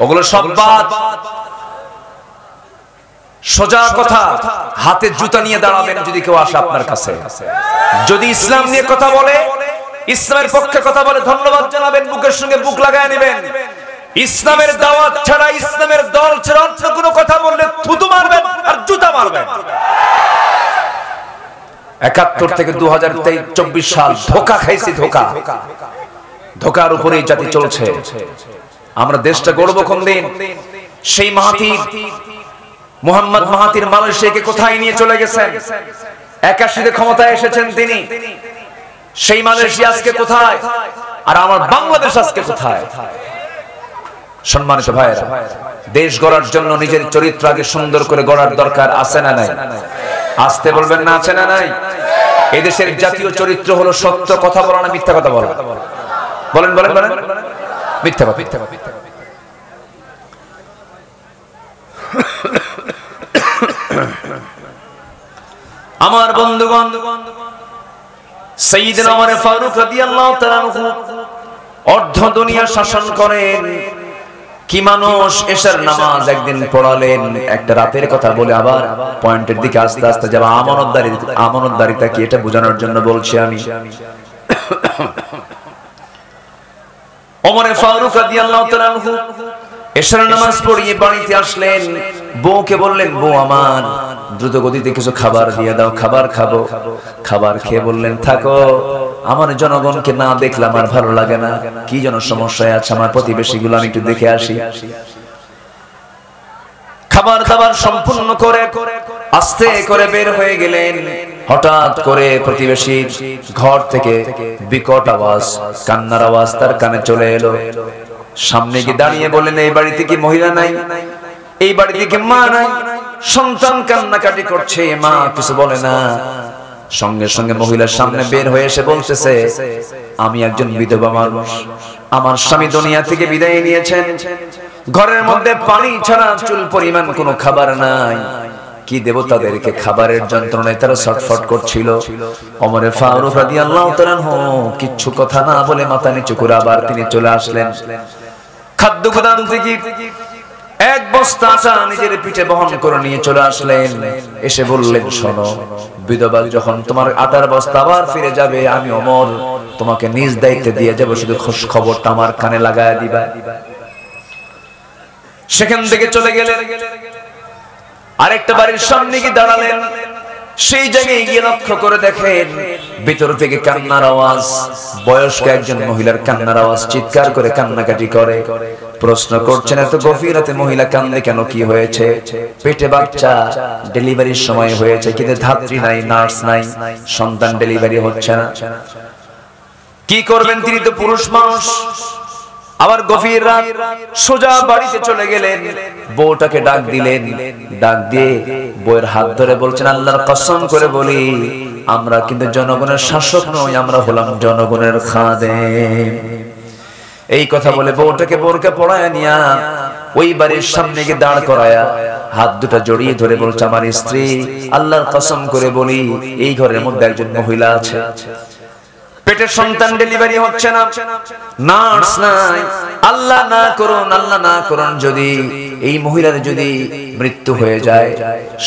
ওগুলো সব বাদ। সোজা কথা, হাতে জুতা নিয়ে দাঁড়াবেন যদি কেউ আসে আপনার কাছে। যদি ইসলাম নিয়ে কথা বলে, ইসলামের পক্ষে কথা বলে, ধন্যবাদ জানাবেন, বুকের সঙ্গে বুক লাগায় নেবেন। ইসলামের দাওয়াত ছাড়া, ইসলামের দল ছাড়া অন্য কোনো কথা বললে থুতু মারবেন আর জুতা মারবেন। 71 থেকে 2024 সাল ধোঁকা খাইছি, ধোঁকা। ধোঁকার উপরেই জাতি চলছে। আমরা দেশটা গড়ব কোন দিন? সেই মাহাথির, মুহাম্মদ মাহাথির মালয়েশিয়াকে কোথায় নিয়ে চলে গেছেন? 81 তে ক্ষমতায় এসেছেন তিনি। সেই মালয়েশিয়া আজকে কোথায়? আর আমার বাংলাদেশ আজকে কোথায়? সম্মানিত ভাইয়েরা, দেশ গড়ার জন্য নিজের চরিত্র আগে সুন্দর করে গড়ার দরকার আছে না নাই? আসতে বলবেন না, আছে না নাই? এই দেশের জাতীয় চরিত্র হলো সত্য কথা বলা না মিথ্যা কথা বলা? বলেন বলেন বলেন। মিথ্যা কথা, মিথ্যা কথা। আমার বন্ধুগণ, সাইয়েদনা ওমর ফারুক রাদিয়াল্লাহু তাআলা আনহু অর্ধ দুনিয়া শাসন করেন। কি মানুষ! এশার নামাজ একদিন পড়ালেন, একটা রাতের কথা বলে আবার পয়েন্টের দিকে আস্তে আস্তে যাবা। আমানতদারিতা কি এটা বোঝানোর জন্য বলছি আমি। ওমর ফারুক রাদিয়াল্লাহু তাআলা আনহু এশার নামাজ পড়িয়ে বাড়িতে আসলেন। বউকে বললেন, বউ আমার দ্রুত গতিতে কিছু খাবার দিয়ে দাও, খাবার খাবো। খাবার খেয়ে বললেন, থাকো, আমার জনগণকে না দেখলে আমার ভালো লাগে না। কি যেন সমস্যায় আছে আমার প্রতিবেশীগুলো, আমি একটু দেখে আসি। খাবার দাবার সম্পূর্ণ করে আস্তে করে বের হয়ে গেলেন। হঠাৎ করে প্রতিবেশীর ঘর থেকে বিকট আওয়াজ, কান্নার আওয়াজ তার কানে চলে এলো। সামনে গিয়ে দাঁড়িয়ে বললেন, এই বাড়িতে কি মহিলা নাই? এই বাড়িতে কি মা নাই? সন্তান কান্নাকাটি করছে, মা কিছু বলে না। সঙ্গে সঙ্গে মহিলার সামনে বের হয়ে এসে বলতেছে, আমি একজন বিধবা মানুষ, আমার স্বামী দুনিয়া থেকে বিদায় নিয়েছেন, ঘরের মধ্যে পানি ছাড়া চুল পরিমাণ কোনো খাবার নাই। কি দেব তাদেরকে? খাবারের যন্ত্রণায় তারা ছটফট করছিল। ওমর ফারুক রাদিয়াল্লাহু তাআলা আনহু কিচ্ছু কথা না বলে মাথা নিচু করে আবার তিনি চলে আসলেন। খাদ্য গুদাম থেকে এক বস্তা আটা নিজের পিঠে বহন করে নিয়ে চলে আসলেন। এসে বললেন, শোনো, বিধবা যখন তোমার আটার বস্তা আবার ফিরে যাবে, আমি ওমর তোমাকে নিজ দায়িত্বে দিয়ে যাব, শুধু খোঁজ খবরটা আমার কানে লাগায় দিবা। সেখান থেকে চলে গেলেন, আরেকটা বাড়ির সামনে গিয়ে দাঁড়ালেন। সেই জায়গায় গিয়ে লক্ষ্য করে দেখেন ভিতর থেকে কান্নার আওয়াজ, বয়স্ক একজন মহিলার কান্নার আওয়াজ, চিৎকার করে কান্নাকাটি করে। প্রশ্ন করছেন, এত গভীর রাতে মহিলা কান্দে কেন, কি হয়েছে? পেটে বাচ্চা, ডেলিভারির সময় হয়েছে, কিন্তু ধাত্রী নাই, নার্স নাই, সন্তান ডেলিভারি হচ্ছে না। কি করবেন? তিনি তো পুরুষ মানুষ। আবার গভীর রাত, সোজা বাড়িতে চলে গেলেন, বউটাকে ডাক দিলেন। ডাক দিয়ে বউয়ের হাত ধরে বলছেন, আল্লাহর কসম করে বলি, আমরা কিন্তু জনগণের শাসক নই, আমরা হলাম জনগণের খাদেম। এই কথা বলে বউটাকে বোরকা পরায় নিয়া ওই বাড়ির সামনে গিয়ে দাঁড় করায়া হাত দুটো জড়িয়ে ধরে বলছে, আমার স্ত্রী, আল্লাহর কসম করে বলি, এই ঘরের মধ্যে একজন মহিলা আছে, পেটের সন্তান ডেলিভারি হচ্ছে না, নার্স নাই, আল্লাহ না করুন, আল্লাহ না করুন, যদি এই মহিলার যদি মৃত্যু হয়ে যায়,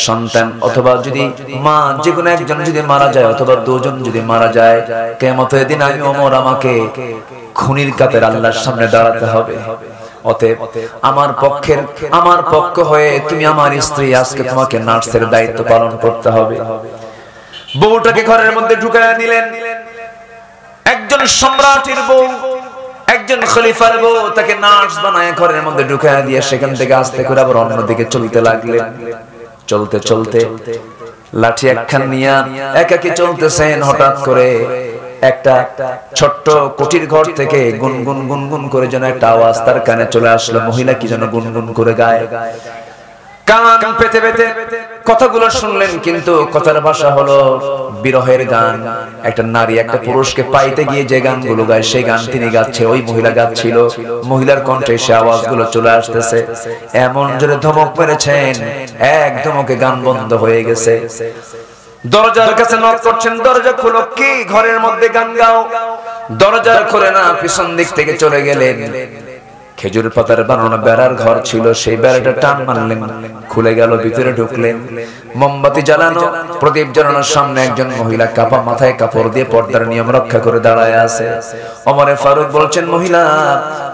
সন্তান অথবা যদি মা যে কোনো একজন যদি মারা যায়, অথবা দুজন যদি মারা যায়, কিয়ামতের দিন আমি ওমর আমাকে খুনির কাতার আল্লাহর সামনে দাঁড়াতে হবে। অতএব আমার পক্ষ হয়ে তুমি আমার স্ত্রী, আজকে তোমাকে নার্সের দায়িত্ব পালন করতে হবে। বউটাকে ঘরের মধ্যে ঢুকায়া দিলেন। একজন সম্রাটের বউ, একজন খলিফার বউ, তাকে নার্স বানায় ঘরের মধ্যে ঢুকায়া দিয়ে সেখান থেকে আস্তে করে আবার অন্যদিকে চলতে লাগলেন। চলতে চলতে লাঠি একখান নিয়ে একাকী চলতেছেন। হঠাৎ করে একটা ছোট্ট কুটির ঘর থেকে গুনগুন গুনগুন করে যেন একটা আওয়াজ তার কানে চলে আসলো। মহিলা কি যেন গুনগুন করে গায়। কান পেতে পেতে কথাগুলো শুনলেন, কিন্তু কথার ভাষা হলো বিরহের গান। একটা নারী একটা পুরুষকে পাইতে গিয়ে যে গানগুলো গায়, সেই গান তিনি গাচ্ছে, ওই মহিলা গাচ্ছিল। মহিলার কণ্ঠে সে আওয়াজগুলো চলে আসতেছে। এমন জোরে ধমক মেরেছেন, এক ধমকে গান বন্ধ হয়ে গেছে। দরজার কাছে নক করছেন, দরজা খুলো, কি ঘরের মধ্যে গান গাও? দরজা খুলে না, পিছন দিক থেকে চলে গেলেন। খেজুর পাতার বানানো বেড়ার ঘর ছিল, সেই বেড়াটা টান মারলেন, খুলে গেল, ভিতরে ঢুকলেন। মোমবাতি জ্বালানো, প্রদীপ জ্বালানোর সামনে একজন মহিলা কাপা মাথায় কাপড় দিয়ে পর্দার নিয়ম রক্ষা করে দাঁড়ায় আছে। ওমরে ফারুক বলছেন, মহিলা,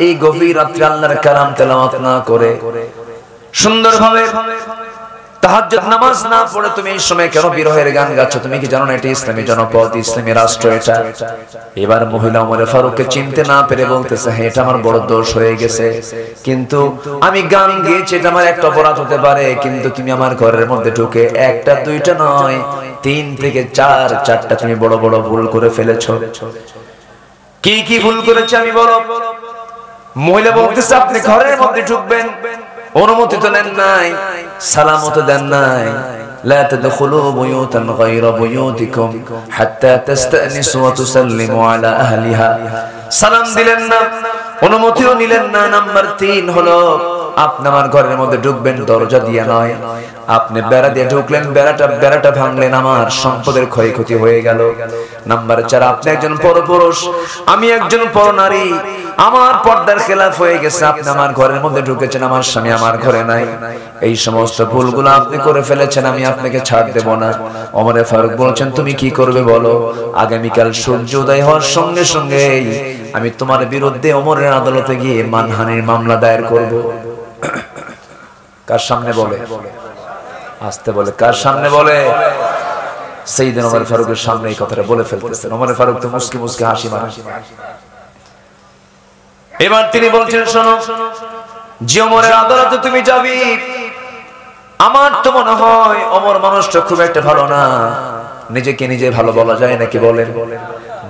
এই গভীর রাত্রে আল্লাহর কালাম তেলাওয়াত না করে, সুন্দরভাবে তাহাজ্জুদ নামাজ না পড়ে তুমি এই সময় কেন বিরহের গান গাচ্ছ? তুমি কি জানো না এটা ইসলামী জনপদ, ইসলামী রাষ্ট্র এটা? এবার মহিলা ওমরে ফারুককে চিনতে না পেরে বলতেছে, হ্যাঁ, এটা আমার বড় দোষ হয়ে গেছে, কিন্তু আমি গান গেয়েছি, এটা আমার একটা অপরাধ হতে পারে, কিন্তু তুমি আমার ঘরের মধ্যে ঢুকে একটা দুইটা নয়, 3 থেকে 4টা তুমি বড় বড় ভুল করে ফেলেছো। কি কি ভুল করেছে আমি বলো? মহিলা বলতেছে, আপনি ঘরের মধ্যে ঢুকবেন, অনুমতি তো নেন নাই, সালামত দেন নাই। লা তাদখুলু বুয়ুতান গায়রা বুয়ুতিকুম হাত্তা তাস্তানিসু ওয়া তুসাল্লিমু আলা আহলিহা। সালাম দিলেন না, অনুমতিও নিলেন না। নাম্বার 3 হলো, আপনি আমার ঘরের মধ্যে ঢুকবেন দরজা দিয়ে নয়, আপনি বেড়া দিয়ে ঢুকলেন, বেড়াটা ভাঙলেন, আমার সম্পদের ক্ষয়ক্ষতি হয়ে গেল। নাম্বার 4, আপনি একজন পরপুরুষ, আমি একজন পরনারী, আমার পর্দার খেলাফ হয়ে গেছে, আপনি আমার ঘরের মধ্যে ঢুকেছেন, আমার স্বামী আমার ঘরে নাই। এই সমস্ত ভুলগুলো আপনি করে ফেলেছেন, আমি আপনাকে ছাড় দেব না। ওমরে ফারুক বলছেন, তুমি কি করবে বলো? আগামীকাল সূর্য উদয় হওয়ার সঙ্গে সঙ্গে আমি তোমার বিরুদ্ধে ওমরের আদালতে গিয়ে মানহানির মামলা দায়ের করব। কার সামনে বলে? আসতে বলে, কার সামনে বলে? সাইয়েদনা ওমর ফারুকের সামনে এই কথাটা বলে ফেলতেছেন। ওমর ফারুক তো মুস্কি মুস্কি হাসি মারে। এবার তিনি বলছেন, শোনো, যে ওমরের আদালতে তুমি যাবি, আমার তো মনে হয় ওমর মানুষটা খুব একটা ভালো না, নিজেকে নিজে ভালো বলা যায় নাকি বলেন?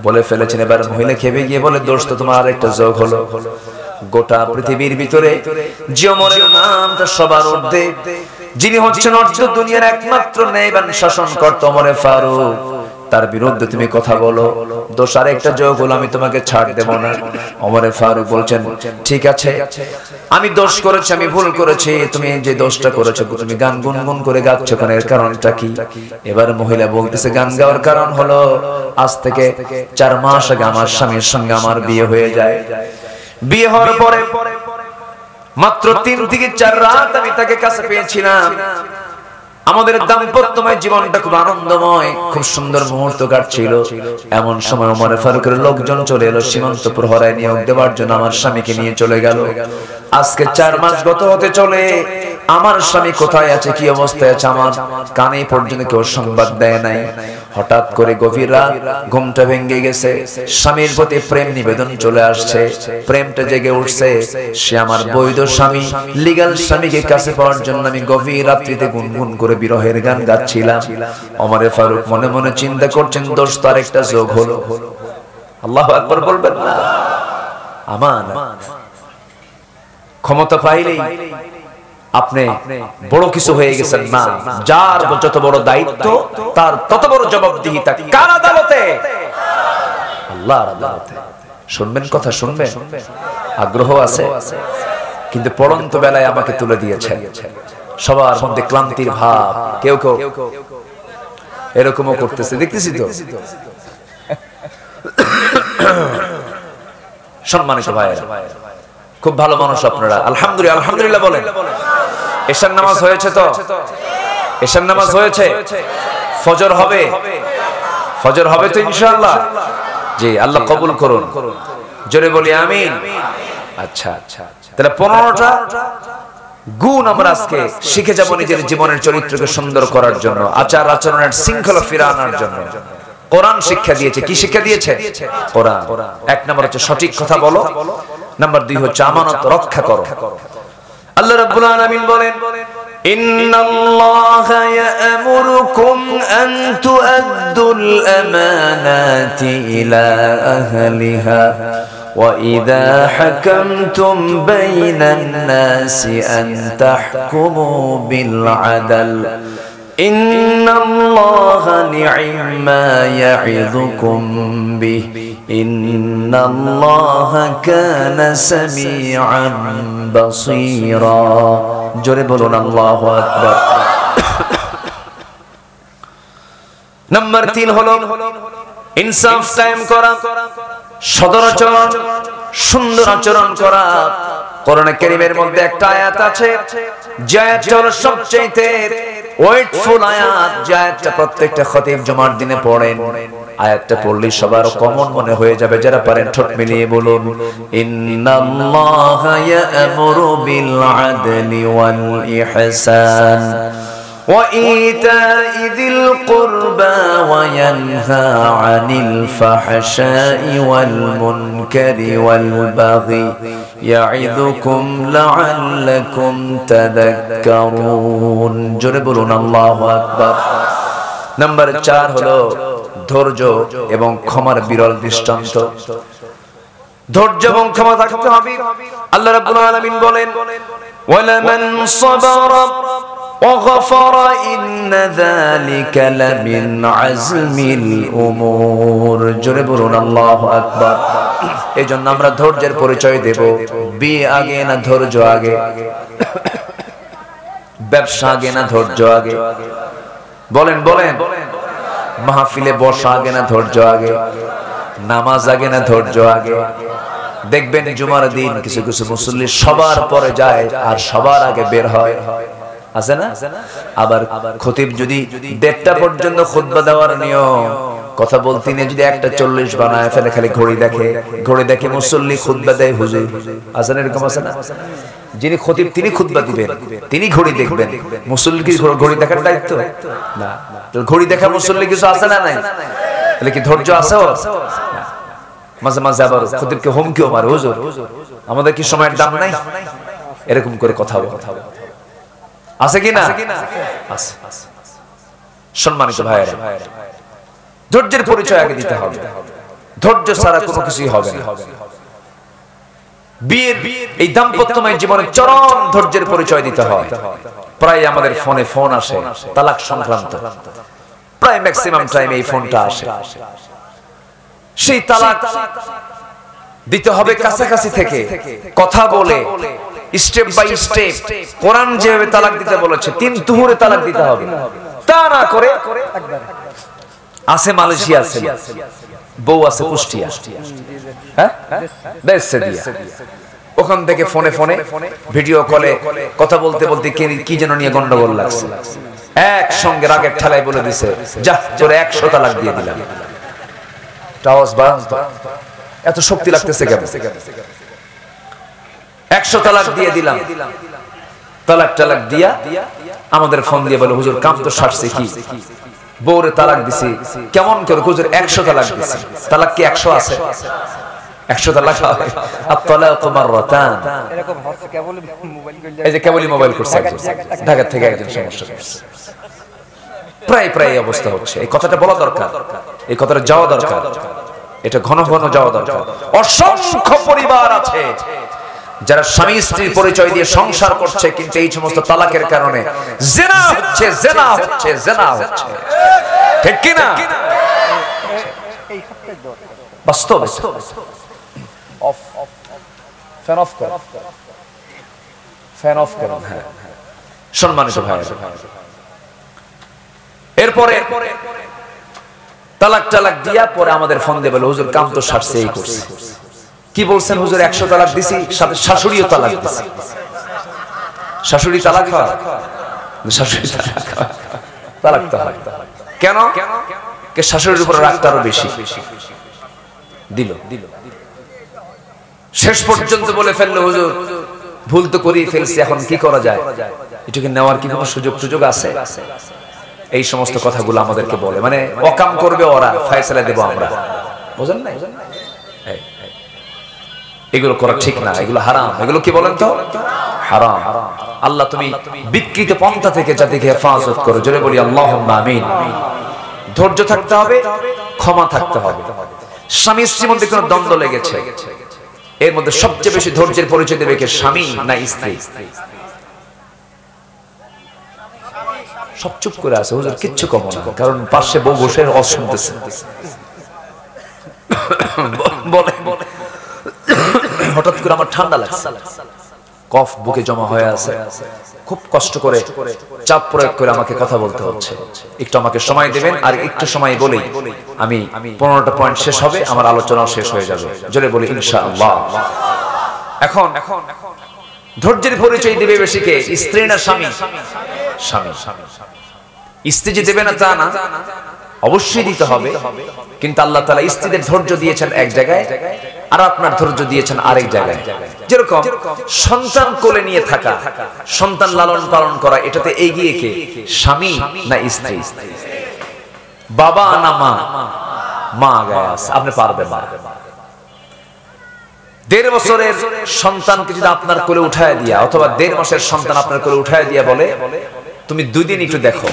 বলে ফেলেছেন। এবার মহিলা খেপে গিয়ে বলে, দোষ তো তোমার আরেকটা যোগ হলো, গোটা পৃথিবীর ভিতরে যে ওমরের নামটা সবার ঊর্ধ্বে, যিনি হচ্ছেন অর্ধ দুনিয়ার একমাত্র ন্যায়বান শাসনকর্তা ওমরে ফারুক, তার বিরুদ্ধে তুমি কথা বলো, দোষ আরেকটা যোগ হলো, আমি তোমাকে ছাড় দেব না। ওমরে ফারুক বলছেন, ঠিক আছে, আমি দোষ করেছি, আমি ভুল করেছি, তুমি যে দোষটা করেছো, তুমি গান গুনগুন করে গাচ্ছ কেন, এর কারণটা কি? এবার মহিলা বলতেছে, গান গাওয়ার কারণ হলো, আজ থেকে 4 মাস আগে আমার স্বামীর সঙ্গে আমার বিয়ে হয়ে যায়। বিয়ে হওয়ার পরে মাত্র 3 থেকে 4 রাত আমি তাকে কাছে পেয়েছিলাম। আমাদের দাম্পত্যময় জীবনটা খুব আনন্দময়, খুব সুন্দর মুহূর্ত কাটছিল। এমন সময় ওমর ফারুকের লোকজন চলে এলো সীমান্ত প্রহরায় নিয়োগ দেওয়ার জন্য। আমার স্বামীকে নিয়ে চলে গেল। আজকে 4 মাস গত হতে চলে। আমার স্বামী কোথায় আছে, কি অবস্থায় আছে, আমার কানে পর্যন্ত কেউ সংবাদ দেয় নাই। হঠাৎ করে গভীর রাত, ঘুমটা ভেঙে গেছে। স্বামীর প্রতি প্রেম নিবেদন চলে আসছে, প্রেমটা জেগে উঠছে। সে আমার বৈধ স্বামী, লিগ্যাল স্বামীকে কাছে পাওয়ার জন্য আমি গভীর রাত্রিতে গুনগুন করে বিরহের গান গাচ্ছিলাম। ওমর ফারুক মনে মনে চিন্তা করছেন, দোষ তো আরেকটা যোগ হলো। আল্লাহু আকবার বলবেন না? আমানত। ক্ষমতা পাইলেই আপনি বড় কিছু হয়ে গেছেন না। যার যত বড় দায়িত্ব তার তত বড় জবাবদিহিতা। কার আদালতে? আল্লাহর আদালতে। শুনবেন কথা, শুনবেন? আগ্রহ আছে? কিন্তু পড়ন্ত বেলায় আমাকে তুলে দিয়েছেন। সবার মধ্যে ক্লান্তির ভাব, কেউ কেউ এরকমও করতেছে, দেখতেছি তো। সম্মানিত ভাইয়েরা, খুব ভালো মানুষ আপনারা, আলহামদুলিল্লাহ। আলহামদুলিল্লাহ বলেন। এশার নামাজ হয়েছে তো? এশার নামাজ হয়েছে। ফজর হবে? ফজর হবে তো ইনশাআল্লাহ? জি, আল্লাহ কবুল করুন। জোরে বলি আমিন। আচ্ছা আচ্ছা, তাহলে 15টা গুণ আমরা আজকে শিখে যাব নিজের জীবনের চরিত্রকে সুন্দর করার জন্য, আচার আচরণের শৃঙ্খলা ফিরিয়ে আনার জন্য। কোরআন শিক্ষা দিয়েছে। কি শিক্ষা দিয়েছে? কোরআন। 1 নম্বর হচ্ছে সঠিক কথা বলো, নাম্বার 2 হচ্ছে আমানত রক্ষা করো। আল্লাহ রাব্বুল আলামিন বলেন, ইন্নাল্লাহা ইয়া'মুরুকুম আন তু'আদ্দুল আমানাতি ইলা আহলিহা ওয়া ইযা হাকামতুম বাইনান নাসি আন তাহকুমু বিল আদল ইন্নাল্লাহা নি'মা ইয়া'ইযুকুম বিহি ইন্নাল্লাহা কানা সামিআন বাসীরা। জোরে বলুন আল্লাহু আকবার। নাম্বার 3 হলো ইনসাফ কায়েম করা, সদর আচরণ, সুন্দর আচরণ করা। কোরআনে কারীমের মধ্যে একটা আয়াত আছে, যে আয়াতটা হলো সবচেয়ে ওয়েটফুল আয়াত, যে আয়াতটা প্রত্যেকটা খতিব জুমার দিনে পড়েন। আয়াতটা পড়লে সবার কমন মনে হয়ে যাবে। যারা পারেন ঠোঁট মিলিয়ে বলুন, ইন্নাল্লাহা ইয়া'মুরু বিল আদলি ওয়াল ইহসান ওয়া ইতা'i যিল কুরবা ওয়া ইয়ানহা আনিল ফাহশাই ওয়াল মুনকারি ওয়াল বাগি ইয়া'ইযুকুম লা'আল্লাকুম তাযাক্কারুন। জোরে বলুন আল্লাহু আকবার। নাম্বার 4 হলো ধৈর্য এবং ক্ষমার বিরল দৃষ্টান্ত। ধৈর্য এবং ক্ষমা থাকতে হবে। আল্লাহ রাব্বুল আলামিন বলেন, ওয়ালামান সাবারা ওয়া গফারা ইন্না যালিকা লামিন আজমিল উমুর। জোরে বলুন আল্লাহু আকবার। এজন্য আমরা ধৈর্যের পরিচয় দেব। বিয়ে আগে না ধৈর্য আগে? ব্যবসা আগে না ধৈর্য আগে? বলেন বলেন। মাহফিলে বসা আগে না ধৈর্য আগে? নামাজ আগে না ধৈর্য আগে? দেখবেন জুমার দিন কিছু কিছু মুসল্লি সবার পরে যায় আর সবার আগে বের হয়, আছে না? আবার খতিব যদি 1:30 পর্যন্ত খুতবা দেওয়ার নিয়ম, কথা বলতে নিয়ে যদি 1:40 বানায় ফেলে, খালি ঘড়ি দেখে, ঘড়ি দেখে মুসল্লি খুতবা দেয় হুজুর, আছে না? এরকম আছে না? যিনি খতিব তিনি খুতবা দিবেন, তিনি ঘড়ি দেখবেন। মুসল্লি কি ঘড়ি দেখার দায়িত্ব না? ঘড়ি দেখা মুসল্লি কিছু আছে না নাই? তাহলে কি ধৈর্য আছে? মাঝে মাঝে আবার খতিবকে হুমকিও মারে, হুজুর আমাদের কি সময়ের দাম নাই? এরকম করে কথা বলে, আছে কি না? আছে। সম্মানিত ভাইয়েরা, ধৈর্যের পরিচয় আগে দিতে হবে। ধৈর্য ছাড়া কোনো কিছুই হবে না। বিয়ের এই দাম্পত্যময় জীবনে চরম ধৈর্যের পরিচয় দিতে হয়। প্রায় আমাদের ফোনে ফোন আসে তালাক সংক্রান্ত, প্রায় ম্যাক্সিমাম টাইম এই ফোনটা আসে। সেই তালাক দিতে হবে কাছাকাছি থেকে কথা বলে, স্টেপ বাই স্টেপ। কোরআন যেভাবে তালাক দিতে বলেছে 3 তুহুরে তালাক দিতে হবে। তা না করে আছে মালয়েশিয়া, আছে বউ আছে কুষ্টিয়া, হ্যাঁ বেশ দিয়া ওখান থেকে ফোনে ফোনে ভিডিও কলে কথা বলতে বলতে কি যেন নিয়ে গন্ডগোল লাগছে, একসঙ্গে রাগের ঠেলায় বলে দিছে, যা তোরে 100 তালাক দিয়ে দিলাম। এত শক্তি লাগতেছে কেন? 100 তালাক দিয়ে দিলাম। তালাক দিয়া আমাদের ফোন দিয়ে বলে, হুজুর কাম তো সারছে, কি বউরে তালাক দিছি, কেমন করে হুজুর 100 তালাক দিছি। তালাক কি 100 আছে? 100 তালাক আত-তালাকু মাররাতান। এরকম হচ্ছে, কেবলই মোবাইল করলে, এই যে কেবলই মোবাইল করছে ঢাকা থেকে একজন সমস্যা করছে, প্রায় অবস্থা হচ্ছে। এই কথাটা বলা দরকার, এই কথাটা যাওয়া দরকার, এটা ঘন ঘন যাওয়া দরকার। অসংখ্য পরিবার আছে যারা স্বামী স্ত্রীর পরিচয় দিয়ে সংসার করছে, কিন্তু এই সমস্ত তালাকের কারণে জিনা হচ্ছে, ঠিক কি না? বাস্তব ফ্যান অফ করো। হ্যাঁ, সম্মানিত ভাই, এরপরে তালাক দিয়া পরে আমাদের ফোন দিয়ে বলে, হুজুর কাম তো সারছে, এই করছে। কি বলছেন হুজুর? 100 তালাক দিছি, সাথে শাশুড়িও তালাক দিছি। শাশুড়ি তালাক হয়, শাশুড়ি তালাক তো হয় কেন? কে শাশুড়ির উপর রাগটা আরো বেশি দিল। শেষ পর্যন্ত বলে ফেললো, হুজুর ভুল তো করেই ফেলছি, এখন কি করা যায়? এটাকে নেওয়ার কি কোনো সুযোগ আছে? এই সমস্ত কথাগুলো আমাদেরকে বলে, মানে অকাম করবে ওরা, ফয়সালা দেব আমরা। বুঝেন না? এগুলো করা ঠিক না, এগুলো হারাম। এগুলো কি বলেন তো? হারাম। আল্লাহ তুমি বিকৃত পন্থা থেকে জাতিকে হেফাজত করো, জোরে বলি আল্লাহুম্মা আমিন। ধৈর্য থাকতে হবে, ক্ষমা থাকতে হবে। স্বামী স্ত্রীর মধ্যে কোনো দ্বন্দ্ব লেগেছে, এর মধ্যে সবচেয়ে বেশি ধৈর্যের পরিচয় দেবে কে? স্বামী না স্ত্রী? সব চুপ করে আছে, হুজুর কিচ্ছু কম না, কারণ পাশে বউ বসে শুনতেছে। হঠাৎ করে আমার ঠান্ডা লাগছে, কফ বুকে জমা হয়ে আছে, খুব কষ্ট করে চাপ প্রয়োগ করে আমাকে কথা বলতে হচ্ছে। একটু আমাকে সময় দেবেন, আর একটু সময় বলেই আমি 15টা পয়েন্ট শেষ হবে, আমার আলোচনাও শেষ হয়ে যাবে। জোরে বলি ইনশাআল্লাহ। এখন ধৈর্যের পরিচয় দিবে বেশি কে? স্ত্রী না স্বামী? স্বামী। স্ত্রী যে দেবে না তা না, অবশ্যই দিতে হবে, কিন্তু আল্লাহ তাআলা স্ত্রীদের ধৈর্য দিয়েছেন এক জায়গায়, আর আপনার ধৈর্য দিয়েছেন আরেক জায়গায়। যেরকম সন্তান কোলে নিয়ে থাকা, সন্তান লালন পালন করা, এটাতে এগিয়ে কে? স্বামী না স্ত্রী? বাবা না মা? মা আগায় আছে, আপনি পারবেন না। 1.5 বছরের সন্তানকে যদি আপনার কোলে উঠায় দিয়া, অথবা 1.5 মাসের সন্তান আপনার কোলে উঠায় দিয়া বলে, তুমি 2 দিন একটু দেখো,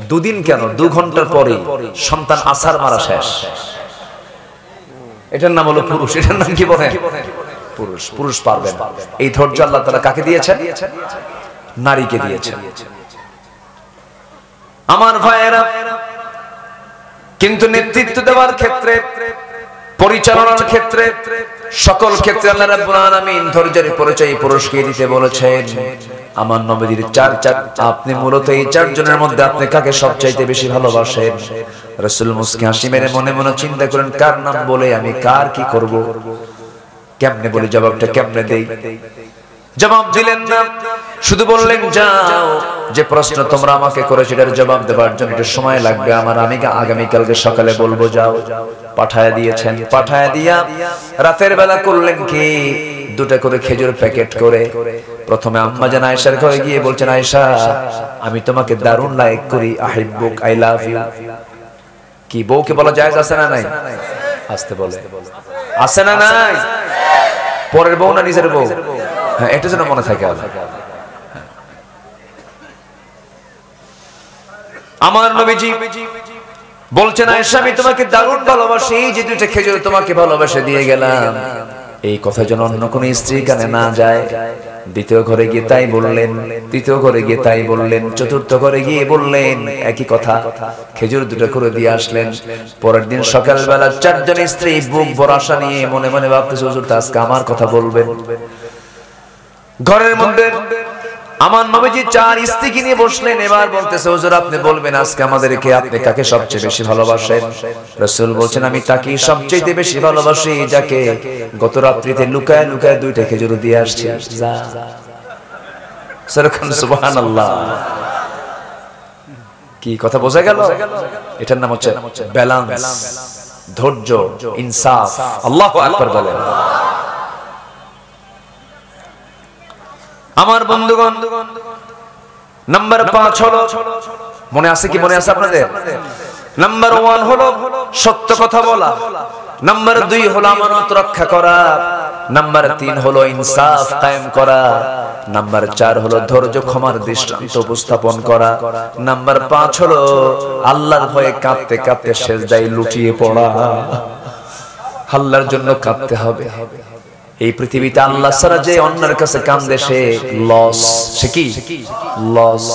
2 দিন কেন, 2 ঘন্টার পরে সন্তান আছাড় মারা শেষ। এটার নাম হলো পুরুষ। এটার নাম কি বলেন? পুরুষ। পুরুষ পারবেন। এই ধৈর্য আল্লাহ তাআলা কাকে দিয়েছেন? নারীকে দিয়েছেন। আমার ভাইয়েরা, কিন্তু নেতৃত্ব দেওয়ার ক্ষেত্রে, পরিচালনার ক্ষেত্রে, সকল ক্ষেত্রে আল্লাহ রাব্বুল আলামিন ধৈর্যের পরিচয় পুরুষকে দিতে বলেছেন। আমার নবীর 4 আপনি মূলত এই 4 জনের মধ্যে আপনি কাকে সবচাইতে বেশি ভালোবাসেন? রাসূল মুস্কি হাসি মেরে মনে মনে চিন্তা করেন, কার নাম বলে আমি কার কি করব, কেমনে বলি, জবাবটা কেমনে দেই? জবাব দিলেন না, শুধু বললেন, যাও, যে প্রশ্ন তোমরা আমাকে করেছো এটার জবাব দেওয়ার জন্য একটু সময় লাগবে আমার, আমি আগামীকালকে সকালে বলবো, যাও। পাঠায় দিয়েছেন। পাঠায় দিয়া রাতের বেলা করলেন কি, 2টা করে খেজুর প্যাকেট করে প্রথমে আম্মা জান আয়েশার ঘরে গিয়ে বলছেন, আয়েশা আমি তোমাকে দারুণ লাইক করি, আহিব্বুক, আই লাভ ইউ। কি বউকে বলা জায়েজ আছে না নাই? আসতে বলে, আছে না নাই? পরের বউ না নিজের বউ? হ্যাঁ, এটা যেন মনে থাকে। আমার নবীজি বলছেন, আয়েশা আমি তোমাকে দারুণ ভালোবাসি, যে 2টা খেজুর তোমাকে ভালোবাসে দিয়ে গেলাম, এই কথা যেন অন্য কোন স্ত্রী কানে না যায়। 2য় ঘরে গিয়ে তাই বললেন, 3য় ঘরে গিয়ে তাই বললেন, 4র্থ ঘরে গিয়ে বললেন একই কথা, খেজুর 2টা করে দিয়ে আসলেন। পরের দিন সকালবেলা 4 জন স্ত্রী বুক ভরা আশা নিয়ে মনে মনে ভাবতেছে, হুজুর তো আজকে আমার কথা বলবেন। ঘরের মধ্যে আমার নবীজি 4 স্ত্রীকে নিয়ে বসলেন। এবার বলতেছে হুজুর আপনি বলবেন আজকে আমাদেরকে আপনি কাকে সবচেয়ে বেশি ভালোবাসেন? রাসূল বলছেন আমি তাকে সবচেয়ে বেশি ভালোবাসি যাকে গত রাত্রিতে লুকায় লুকায় 2টা খেজুর দিয়ে আসছি। সুবহানাল্লাহ। কি কথা বোঝা গেল? এটার নাম হচ্ছে ব্যালেন্স, ধৈর্য, ইনসাফ। আল্লাহু আকবার বলেন। আমার বন্ধুগণ, নাম্বার 5 হলো, মনে আছে কি? মনে আছে আপনাদের? নাম্বার 1 হলো সত্য কথা বলা, নাম্বার 2 হলো আমানত রক্ষা করা, নাম্বার 3 হলো ইনসাফ কায়েম করা, নাম্বার 4 হলো ধৈর্য ক্ষমার দৃষ্টান্ত উপস্থাপন করা, নাম্বার 5 হলো আল্লাহর ভয়ে কাঁদতে কাঁদতে সিজদায় লুটিয়ে পড়া। আল্লাহর জন্য কাঁদতে হবে। এই পৃথিবীতে আল্লাহ ছাড়া যে অন্যের কাছে কাঁদে সে লস। সে কি লস?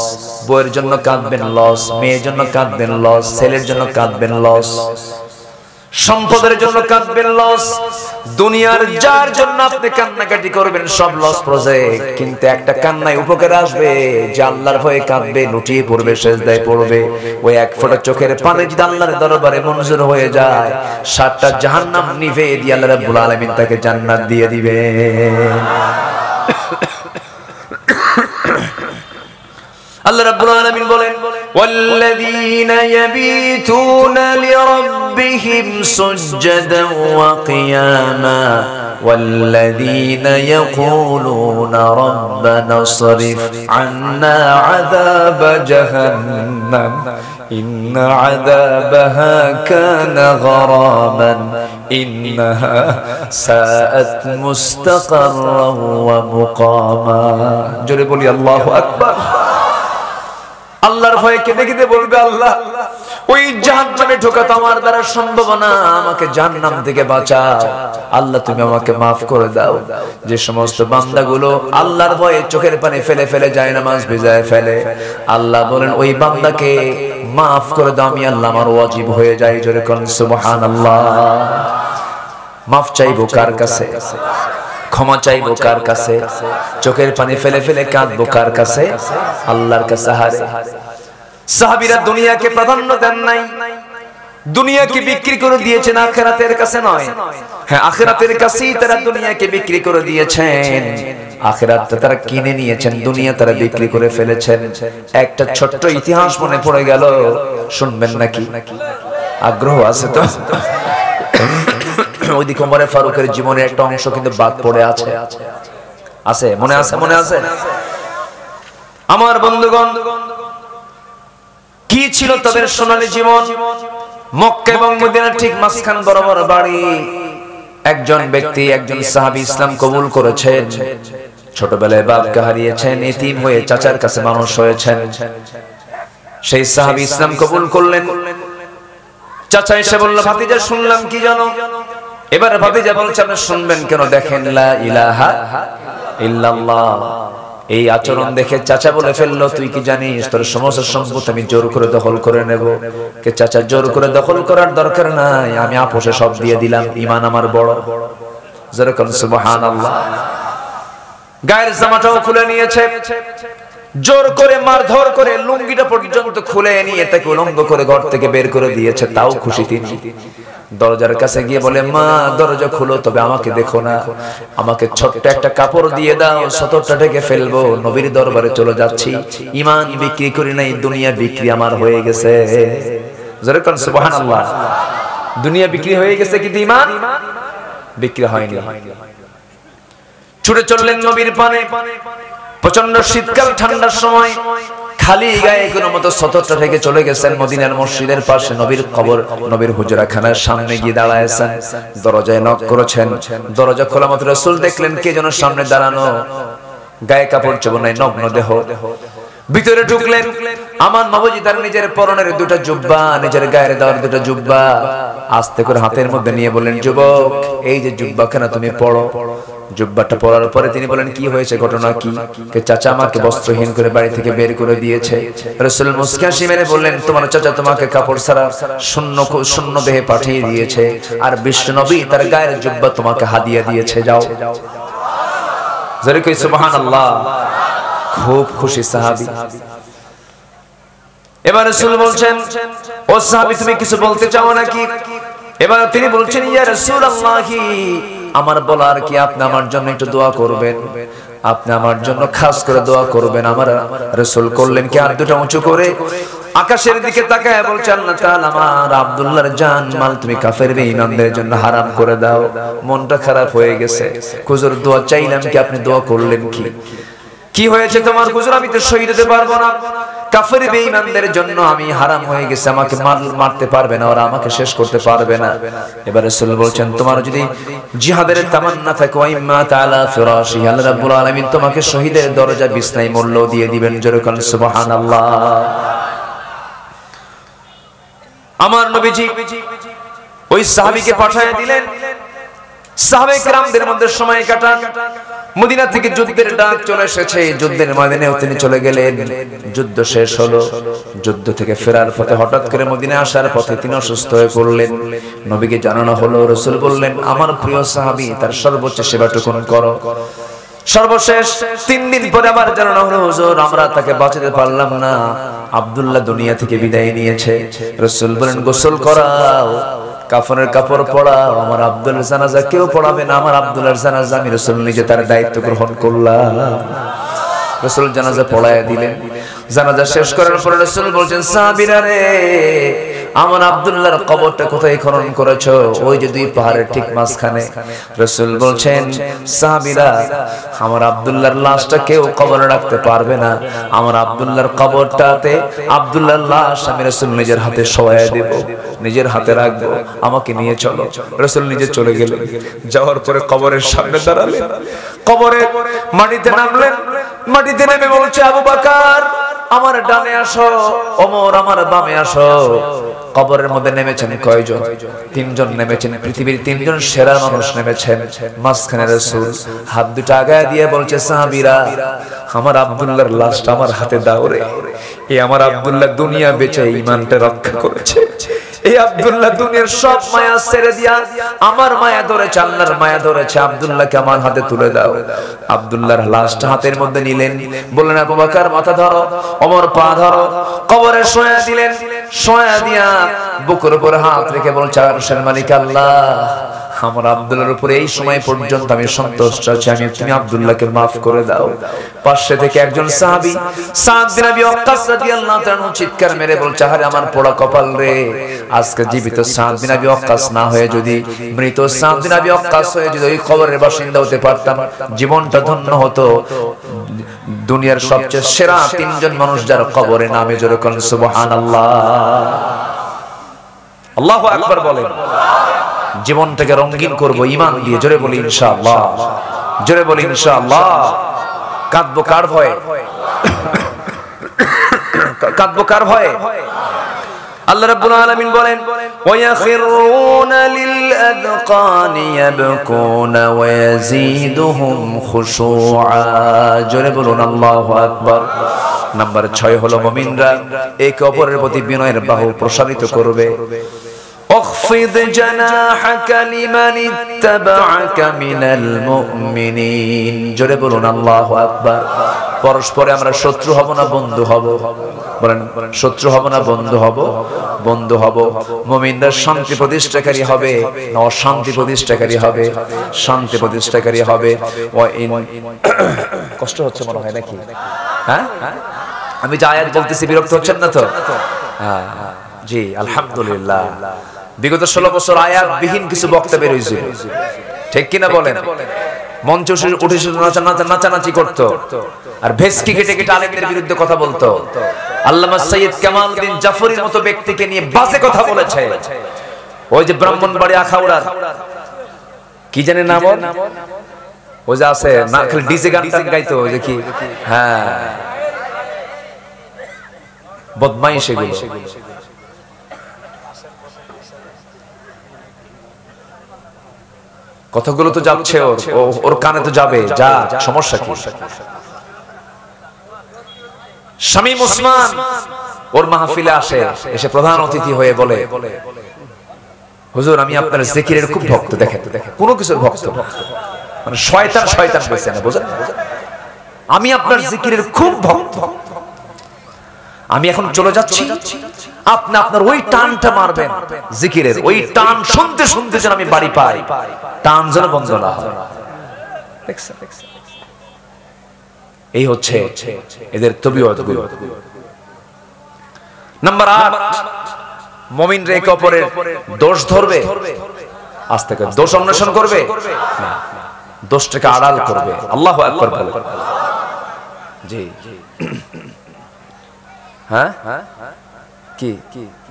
বউয়ের জন্য কাঁদবেন লস, মেয়ের জন্য কাঁদবেন লস, ছেলের জন্য কাঁদবেন লস, সম্পদের জন্য কাঁদবেন লস, দুনিয়ার যার জন্য আপনি কান্নাকাটি করবেন সব লস প্রজেক্ট। কিন্তু একটা কান্নায় উপকার আসবে, যে আল্লাহর ভয়ে কাঁদবে, লুটিয়ে পড়বে, সিজদায় পড়বে। ওই এক ফোঁটা চোখের পানি যদি আল্লাহর দরবারে মঞ্জুর হয়ে যায়, 7টা জাহান্নাম নিভে দিয়ে আল্লাহ রাব্বুল আলামিন তাকে জান্নাত দিয়ে দিবেন। আল্লাহ রাব্বুল আলামিন বলেন ওয়াল্লাযীনা ইয়াবিতুনা লিরাব্বিহিম সুজদান ওয়া কিয়ামা ওয়াল্লাযীনা ইয়াকুলুনা রাব্বানা সরিফ আন্না আযাব জাহান্নাম ইন্না আযাবাহা কানা গরামান ইন্নাহা সাআত মুস্তাকাররান ওয়া মুকামা। জোরে বলি আল্লাহু আকবার। আল্লাহর ভয়ে কেঁদে কেঁদে বলবে আল্লাহ ওই জাহান্নামে ঢোকা তো আমার দ্বারা সম্ভব না, আমাকে জাহান্নাম থেকে বাঁচাও। আল্লাহ তুমি আমাকে মাফ করে দাও। যে সমস্ত বান্দাগুলো আল্লাহর ভয়ে চোখের পানি ফেলে ফেলে যায় নামাজ ভিজায় ফেলে, আল্লাহ বলেন ওই বান্দাকে মাফ করে দাও, আমি আল্লাহ আমার ওয়াজিব হয়ে যাই। জোরে কোন সুবহানাল্লাহ। মাফ চাইবো কার কাছে? ক্ষমা চাইবো কার কাছে? চোখের পানি ফেলে ফেলে কাঁদবো কার কাছে? আল্লাহর কাছে। হারে সাহাবীরা দুনিয়াকে প্রাধান্য দেন নাই, দুনিয়াকে বিক্রি করে দিয়েছেন, আখিরাতের কাছে নয়। হ্যাঁ, আখিরাতের কাছেই তারা দুনিয়াকে বিক্রি করে দিয়েছেন, আখিরাতটা তারা কিনে নিয়েছেন, দুনিয়া তারা বিক্রি করে ফেলেছেন। একটা ছোট্ট ইতিহাস মনে পড়ে গেল, শুনবেন নাকি? আগ্রহ আছে তো? ওইদিকে ওমরে ফারুকের জীবনের একটা অংশ কিন্তু বাদ পড়ে আছে। আছে? মনে আছে? মনে আছে? আমার বন্ধুগণ, কি ছিল তাদের সোনালী জীবন? মক্কা এবং মদিনার ঠিক মাঝখান বরাবর বাড়ি। একজন ব্যক্তি, একজন সাহাবী ইসলাম কবুল করেছেন, ছোটবেলায় বাপকে হারিয়েছেন, এতিম হয়ে চাচার কাছে মানুষ হয়েছেন। সেই সাহাবী ইসলাম কবুল করলেন। চাচা এসে বলল, ভাতিজা শুনলাম কি জানো? এবার ভাতিজা বলছে, আপনি শুনবেন কেন? দেখেন লা ইলাহা ইল্লাল্লাহ। এই আচরণ দেখে চাচা বলে ফেললো, তুই কি জানিস তোর সমস্ত সম্পদ আমি জোর করে দখল করে নেব? কে চাচা, জোর করে দখল করার দরকার নাই, আমি আপোষে সব দিয়ে দিলাম, ঈমান আমার বড়। যেরকম সুবহানাল্লাহ। গায়ের জামাটাও খুলে নিয়েছে, জোর করে মারধর করে লুঙ্গিটা পর্যন্ত খুলে নিয়ে তাকে উলঙ্গ করে ঘর থেকে বের করে দিয়েছে, তাও খুশি তিনি। দরজার কাছে গিয়ে বলে, মা দরজা খুলো, তবে আমাকে দেখো না, আমাকে ছোট্ট একটা কাপড় দিয়ে দাও, সতরটা ঢেকে ফেলবো, নবীর দরবারে চলে যাচ্ছি। ঈমান বিক্রি করি নাই, দুনিয়া বিক্রি আমার হয়ে গেছে। যেরকম সুবহানাল্লাহ। দুনিয়া বিক্রি হয়ে গেছে কিন্তু ঈমান বিক্রি হয়নি। ছুটে চললেন নবীর পানে। প্রচন্ড শীতকাল, ঠান্ডার সময় খালি গায়ে কোনো মতো সতরটা থেকে চলে গেছেন মদিনার মসজিদের পাশে নবীর কবর, নবীর হুজরাখানার সামনে গিয়ে দাঁড়ায়ছেন। দরজায় নক করেছেন, দরজা খোলা মাত্র রাসূল দেখলেন কে যেন সামনে দাঁড়ানো, গায়ে কাপড় চোপড় নাই, নগ্ন দেহ। ভিতরে ঢুকলেন। আমার নবজি তার নিজের পরনের 2টা জুব্বা, নিজের গায়ের দেওয়ার 2টা জুব্বা আস্তে করে হাতের মধ্যে নিয়ে বললেন, যুবক এই যে জুব্বাখানা তুমি পড়ো। জুব্বাটা পরার পরে তিনি বলেন, কি হয়েছে, ঘটনা কি? চাচা আমাকে বস্ত্রহীন করে বাড়ি থেকে বের করে দিয়েছে। রাসূল মুস্কি হাসি মেরে বললেন, তোমার চাচা তোমাকে কাপড় ছাড়া শূন্য দেহে পাঠিয়ে দিয়েছে, আর বিশ্ব নবী তার গায়ের জুব্বা তোমাকে হাদিয়া দিয়েছে, যাও। জোরে কই সুবহানাল্লাহ। খুব খুশি সাহাবী। এবার রাসূল বলছেন, ও সাহাবী তুমি কিছু বলতে চাও নাকি? এবার তিনি বলছেন, ইয়া রাসূলুল্লাহ, আমার বলার কি, আপনি আমার জন্য একটু দোয়া করবেন, আপনি আমার জন্য খাস করে দোয়া করবেন। আমার রাসূল করলেন কি, হাত দুটো উঁচু করে আকাশের দিকে তাকায় বলছে, আল্লাহ তাআলা আমার আব্দুল্লাহর জান মাল তুমি কাফের বেঈমানদের জন্য হারাম করে দাও। মনটা খারাপ হয়ে গেছে, হুজুর দোয়া চাইলাম কি, আপনি দোয়া করলেন কি? কি হয়েছে তোমার হুজুর? আমি তো শহীদ হতে পারবো না, কাফের বেঈমানদের জন্য আমি হারাম হয়ে গেছে, আমাকে মারতে পারবে না, ওরা আমাকে শেষ করতে পারবে না। এবার রাসূল বলছেন, তোমার যদি জিহাদের তামান্না থাকে, ওয়াইম্মা তাআলা ফিরাশি, আল্লাহ রাব্বুল আলামিন তোমাকে শহীদের দরজা বিছনায় মূল্য দিয়ে দিবেন। জোরে বলেন সুবহানাল্লাহ। আমার নবীজি ওই সাহাবীকে পাঠিয়ে দিলেন, সাহাবে কেরামদের মধ্যে সময় কাটান। মদিনা থেকে যুদ্ধের ডাক চলে এসেছে, যুদ্ধের ময়দানেও তিনি চলে গেলেন। যুদ্ধ শেষ হলো, যুদ্ধ থেকে ফেরার পথে হঠাৎ করে মদিনা আসার পথে তিনি অসুস্থ হয়ে পড়লেন। নবীকে জানানো হলো, রাসূল বললেন, আমার প্রিয় সাহাবী তার সর্বোচ্চ সেবাটুকুন করো। সর্বশেষ 3 দিন পরে আবার জানানো হলো, হুজুর আমরা তাকে বাঁচাতে পারলাম না, আব্দুল্লাহ দুনিয়া থেকে বিদায় নিয়েছে। রাসূল বলেন, গোসল করাও, কাফনের কাপড় পরাও, আমার আব্দুল্লাহর জানাজা কেউ পড়াবে না, আমার আব্দুল্লাহর জানাজা আমি রাসূল নিজে তার দায়িত্ব গ্রহণ করলাম। রাসূল জানাজা পড়ায় দিলেন। জানাজা শেষ করার পরে রাসূল বলছেন, সাহাবীরা রে, আমার আব্দুল্লাহর কবরটা কোথায় খনন করেছো? ওই যে 2 পাহাড়ের ঠিক মাঝখানে। রাসূল বলছেন, সাহাবীরা, আমার আব্দুল্লাহর লাশটা কেউ কবরে রাখতে পারবে না, আমার আব্দুল্লাহর কবরটাতে আব্দুল্লাহর লাশ আমি রাসূল নিজের হাতে শোয়ায় দেব, নিজের হাতে রাখবো, আমাকে নিয়ে চলো। রাসূল নিজে চলে গেলেন। যাওয়ার পরে কবরের সামনে দাঁড়ালেন, কবরে মাটিতে নামলেন। মাটিতে নেমে বলছে, আবু বকর আমার ডানে আসো, ওমর আমার বামে আসো। কবরের মধ্যে নেমেছেন কয়জন? 3 জন নেমেছেন, পৃথিবীর 3 জন সেরা মানুষ নেমেছেন। মাঝখানে রাসূল হাত দুটো আগায় দিয়ে বলছে, সাহাবীরা, আমার আব্দুল্লাহর লাশটা আমার হাতে দাও রে। এই আমার আব্দুল্লাহ দুনিয়া বেঁচে ঈমানটা রক্ষা করেছে, এই আব্দুল্লাহ দুনিয়ার সব মায়া ছেড়ে দিয়া আমার মায়া ধরেছে, আল্লাহর মায়া ধরেছে, আব্দুল্লাহকে আমার হাতে তুলে দাও। আব্দুল্লাহর লাশটা হাতের মধ্যে নিলেন, বললেন, আবু বকর মাথা ধরো, ওমর পা ধরো। কবরে শোয়া দিলেন। শোয়া দিয়া বুকের উপর হাত রেখে বলছে, আরশের মালিক আল্লাহ, আমার আব্দুল্লাহর উপরে এই সময় পর্যন্ত আমি সন্তুষ্ট আছি, আমি তুমি আব্দুল্লাহকে maaf করে দাও। পাশে থেকে একজন সাহাবী সাদ বিন আবি ওয়াক্কাস রাদিয়াল্লাহু তাআলা চিৎকার মেরে বলছে, আরে আমার পোড়া কপাল রে, আজকে জীবিত সাদ বিন আবি ওয়াক্কাস না হয়ে যদি মৃত সাদ বিন আবি ওয়াক্কাস হয়ে যদি ওই কবরের বাসিন্দা হতে পারতাম, জীবনটা ধন্য হতো। দুনিয়ার সবচেয়ে সেরা 3 জন মানুষ যার কবরে নামে, জোরে বলেন সুবহানাল্লাহ। আল্লাহু আকবার বলেন। জীবনটাকে রঙিন করব ঈমান দিয়ে, জোরে বলি ইনশাআল্লাহ, জোরে বলি ইনশাআল্লাহ। কাঁদবো কার ভয়ে? কাঁদবো কার ভয়ে? আল্লাহ রাব্বুল আলামিন বলেন, ওয়া ইয়াখিরুনা লিল আযকানি ইয়াবকুনা ওয়া ইয়াজিদুহুম খুশুআ। জোরে বলুন আল্লাহু আকবার। নাম্বার 6 হলো মুমিনরা একে অপরের প্রতি বিনয়ের বাহু প্রসারিত করবে। اخفض جناحك لمن اتبعك من المؤمنين। জোরে বলুন আল্লাহু আকবার। পরস্পরে আমরা শত্রু হব না বন্ধু হব? বলেন, শত্রু হব না বন্ধু হব? বন্ধু হব। মুমিনরা শান্তি প্রতিষ্ঠাকারী হবে না অশান্তি প্রতিষ্ঠাকারী হবে? শান্তি প্রতিষ্ঠাকারী হবে। কষ্ট হচ্ছে মনে হয় নাকি? হ্যাঁ, আমি যে আয়াত বলতেছি বিরক্ত হচ্ছেন না তো? হ্যাঁ জি, আলহামদুলিল্লাহ। বিগত 16 বছর আয়াত বিহীন কিছু বক্তা বের হইছে, ঠিক কিনা বলেন? মঞ্চে উঠে নাচানাচি করতো আর ভেসকি কেটে কেটে আলেমদের বিরুদ্ধে কথা বলতো। আল্লামা সৈয়দ কামালউদ্দিন জাফরির মতো ব্যক্তিকে নিয়ে বাজে কথা বলেছে। ওই যে ব্রাহ্মণবাড়ি আখাউড়ার কি জানে নাম, ওই যে আছে না, খালি ডিজে গান টান গাইতো, ওই যে কি, হ্যাঁ, বদমাইশ এগুলো। কথাগুলো তো যাচ্ছে ওর কানে, তো যাবে, যা, সমস্যা কি? শামীম ওসমান ওর মাহফিলে আসে, এসে প্রধান অতিথি হয়ে বলে, হুজুর আমি আপনার জিকিরের খুব ভক্ত। দেখেন, কোনো কিছুর ভক্ত, মানে শয়তান শয়তান বলছে না, বুঝেন? আমি আপনার জিকিরের খুব ভক্ত, আমি এখন চলে যাচ্ছি, আপনি আপনার ওই টানটা মারবেন জিকিরের, ওই টান শুনতে শুনতে যেন আমি বাড়ি পাই, টান যেন বন্ধ না হয়। এই হচ্ছে এদের তবিয়তগুলো। নাম্বার 8, মুমিনরা একে অপরের দোষ ধরবে, আস্তে করে দোষ অন্বেষণ করবে না, দোষটাকে আড়াল করবে। আল্লাহু আকবার বলে। জি হ্যাঁ কি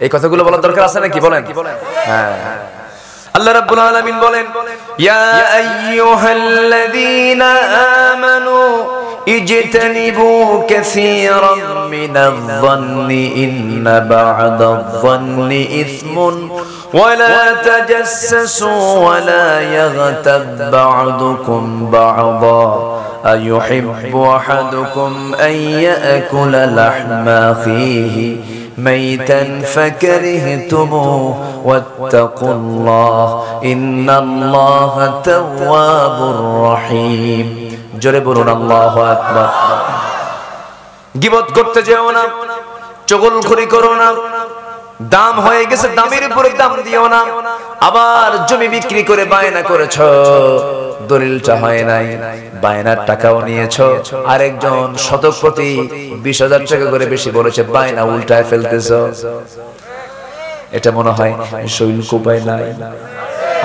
এই কথাগুলো বলার দরকার আছে নাকি বলেন? হ্যাঁ, আল্লাহ রাব্বুল আলামিন বলেন, ইয়া আইয়ুহাল্লাযীনা আমানু ইজতানিবু কাসীরাম মিনায-যন্নি ইন্না বা'দায-যন্নি ইসমুন ওয়া লা তাজাসসু ওয়া লা ইয়াগতাব বা'দুকুম বা'দা আইয়ুহিব্বু আহাদুকুম আন ইয়াকুলা লাহমা আখিহি মাইতান ফাকারিহতুমুহু ওয়াত্তাকুল্লাহ ইন্নাল্লাহা তাওয়াবুর রহিম। জোরে বলুন আল্লাহু আকবার। গীবত করতে যেও না, চগলখড়ি করো না, দাম হয়ে গেছে দামের উপরে দাম দিও না। আবার জমি বিক্রি করে বায়না করেছো, দলিলটা হয় নাই, বায়নার টাকাও নিয়েছো, আরেকজন শতক প্রতি 20,000 টাকা করে বেশি বলেছে, বায়না উল্টায় ফেলতেছো। এটা মনে হয় শৈল কোপায় নাই,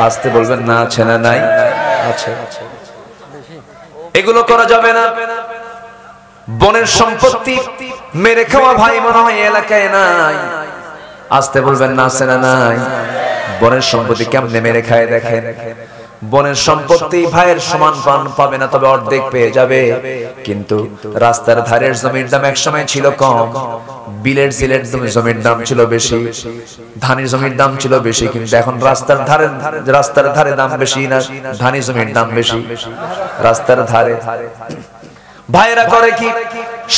আসতে বলবেন না, আছে না নাই আছে। এগুলো করা যাবে না। বনের সম্পত্তি মেরে খাওয়া ভাই মনে হয় এলাকায় নাই, আসতে বলবেন না, আছে না নাই। বনের সম্পত্তি কেমনে মেরে খায় দেখেন। বনের সম্পত্তি ভাইয়ের সমান পাবে না, তবে অর্ধেক পেয়ে যাবে। কিন্তু রাস্তার ধারের জমির দাম একসময় ছিল কম, বিলের সিলের জমির দাম ছিল বেশি, ধানের জমির দাম ছিল বেশি, কিন্তু এখন রাস্তার ধারে দাম বেশি না, ধানি জমির দাম বেশি রাস্তার ধারে। ভাইরা করে কি,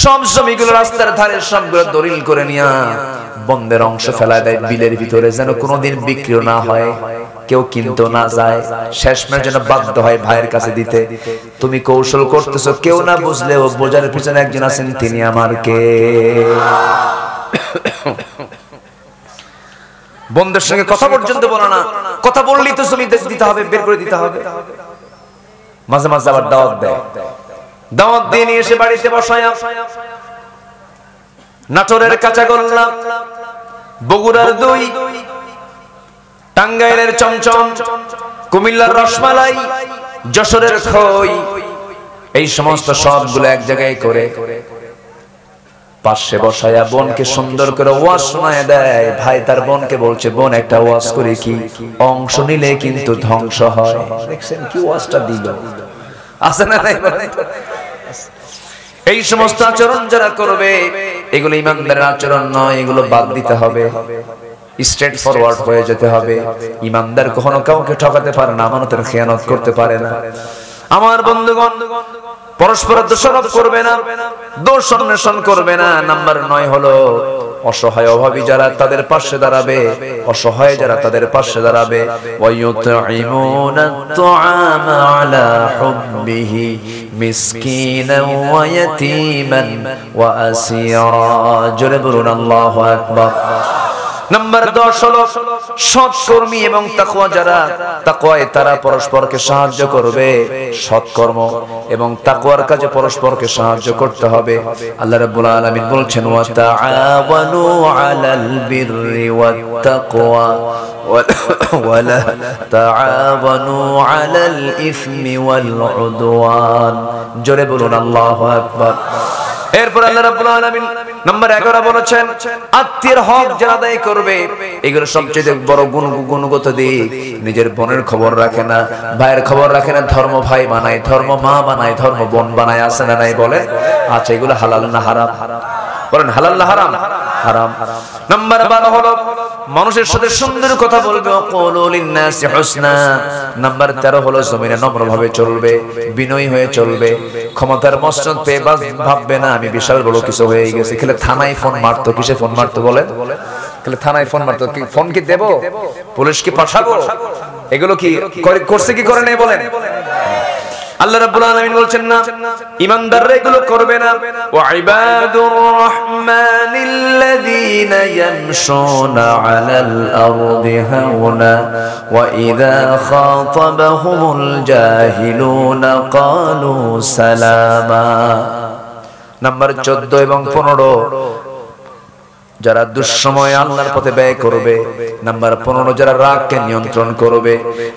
সব জমিগুলো রাস্তার ধারে সবগুলো দলিল করে নিয়ে বন্ধের অংশ ফেলায় দেয় বিলের ভিতরে, যেন কোনোদিন বিক্রিও না হয়, কেউ কিনতে না যায়, শেষমেশ যেন বাধ্য হয় ভাইয়ের কাছে দিতে। তুমি কৌশল করতেছো, কেউ না বুঝলেও বোঝার পিছনে একজন আছেন, তিনি আমার কে। বন্ধের সঙ্গে কথা পর্যন্ত বলো না, কথা বললেই তো জমি দিতে হবে, বের করে দিতে হবে। মাঝে মাঝে আবার দাওয়াত দেয়, দাওয়াত দিয়ে নিয়ে এসে বাড়িতে বসায়া নাটোরের কাঁচাগোল্লা, বগুড়ার দই, টাঙ্গাইলের চমচম, কুমিল্লার রসমালাই, যশোরের খই, এই সমস্ত সবগুলো এক জায়গায় করে পাশে বসায়া বোনকে সুন্দর করে ওয়াজ শোনায় দেয়। ভাই তার বোনকে বলছে, বোন একটা ওয়াজ করে কি, অংশ নিলে কিন্তু ধ্বংস হয়। দেখছেন কি ওয়াজটা দিল, আছে না নাই? এই সমস্ত আচরণ যারা করবে, এগুলো ইমানদারের আচরণ নয়, এগুলো বাদ দিতে হবে, স্ট্রেট ফরওয়ার্ড হয়ে যেতে হবে। ইমানদার কখনো কাউকে ঠকাতে পারে না, আমানতের খেয়ানত করতে পারে না। আমার বন্ধুগণ, পরস্পর দোষারোপ করবে না, দোষ অন্বেষণ করবে না। নাম্বার 9 হলো অসহায় অভাবী যারা, তাদের পাশে দাঁড়াবে, অসহায় যারা তাদের পাশে দাঁড়াবে। ওয়ায়ুতঈমুনাত তুআমা আলা হুব্বিহি মিসকিনান ওয়া ইয়াতীমান ওয়া আসীরা। জোরে বলুন আল্লাহু আকবার। নাম্বার 10 হলো সৎকর্মী এবং তাকওয়া যারা, তাকওয়ায় তারা পরস্পরকে সাহায্য করবে। সৎকর্ম এবং তাকওয়ার কাজে পরস্পরকে সাহায্য করতে হবে। আল্লাহ রাব্বুল আলামিন বলছেন, ওয়া তাআওয়ানু আলাল বিররি ওয়াত তাকওয়া ওয়া লা তাআওয়ানু আলাল ইসমি ওয়াল উদওয়ান। জোরে বলুন আল্লাহু আকবার। এরপর আল্লাহ রাব্বুল আলামিন নাম্বার 11 বলেছেন, আত্মীয়ের হক যারা আদায় করবে, এগুলো সবচেয়ে বড় গুণগত দিক। নিজের বোনের খবর রাখে না, ভাইয়ের খবর রাখে না, ধর্ম ভাই বানায়, ধর্ম মা বানায়, ধর্ম বোন বানায়, আছে না নাই বলে? আচ্ছা, এগুলো হালাল না হারাম? বলেন হালাল না হারাম? হারাম। নাম্বার 12 হলো মানুষের সাথে সুন্দর কথা বলবে, ওয়াকুলু লিন-নাসি হুসনা। নাম্বার 13 হলো জমিনে নম্রভাবে চলবে, বিনয়ী হয়ে চলবে। ক্ষমতার মসনদ পেয়ে ভাববে না আমি বিশাল বড় কিছু হয়ে গেছে। খেলে থানায় ফোন মারতো, কিসে ফোন মারতো বলেন? খেলে থানায় ফোন মারতো, কি ফোন কি দেব, পুলিশ কি পাঠাবো, এগুলো কি করছে কি করে নাই বলেন? আল্লাহ রাব্বুল আলামিন বলছেন না, ঈমানদাররা এগুলো করবে না। ওয়া ইবাদুর রাহমানিল্লাযীনা ইয়ামশুনা আলাল আরদি হাওনা ওয়া ইযা খাতাবাহুমুল জাহিলুনা ক্বালু সালামা। নাম্বার 14 এবং 15, যারা দুঃসময়ে আল্লাহর পথে ব্যয় করবে। নাম্বার 15, যারা রাগকে নিয়ন্ত্রণ করবে।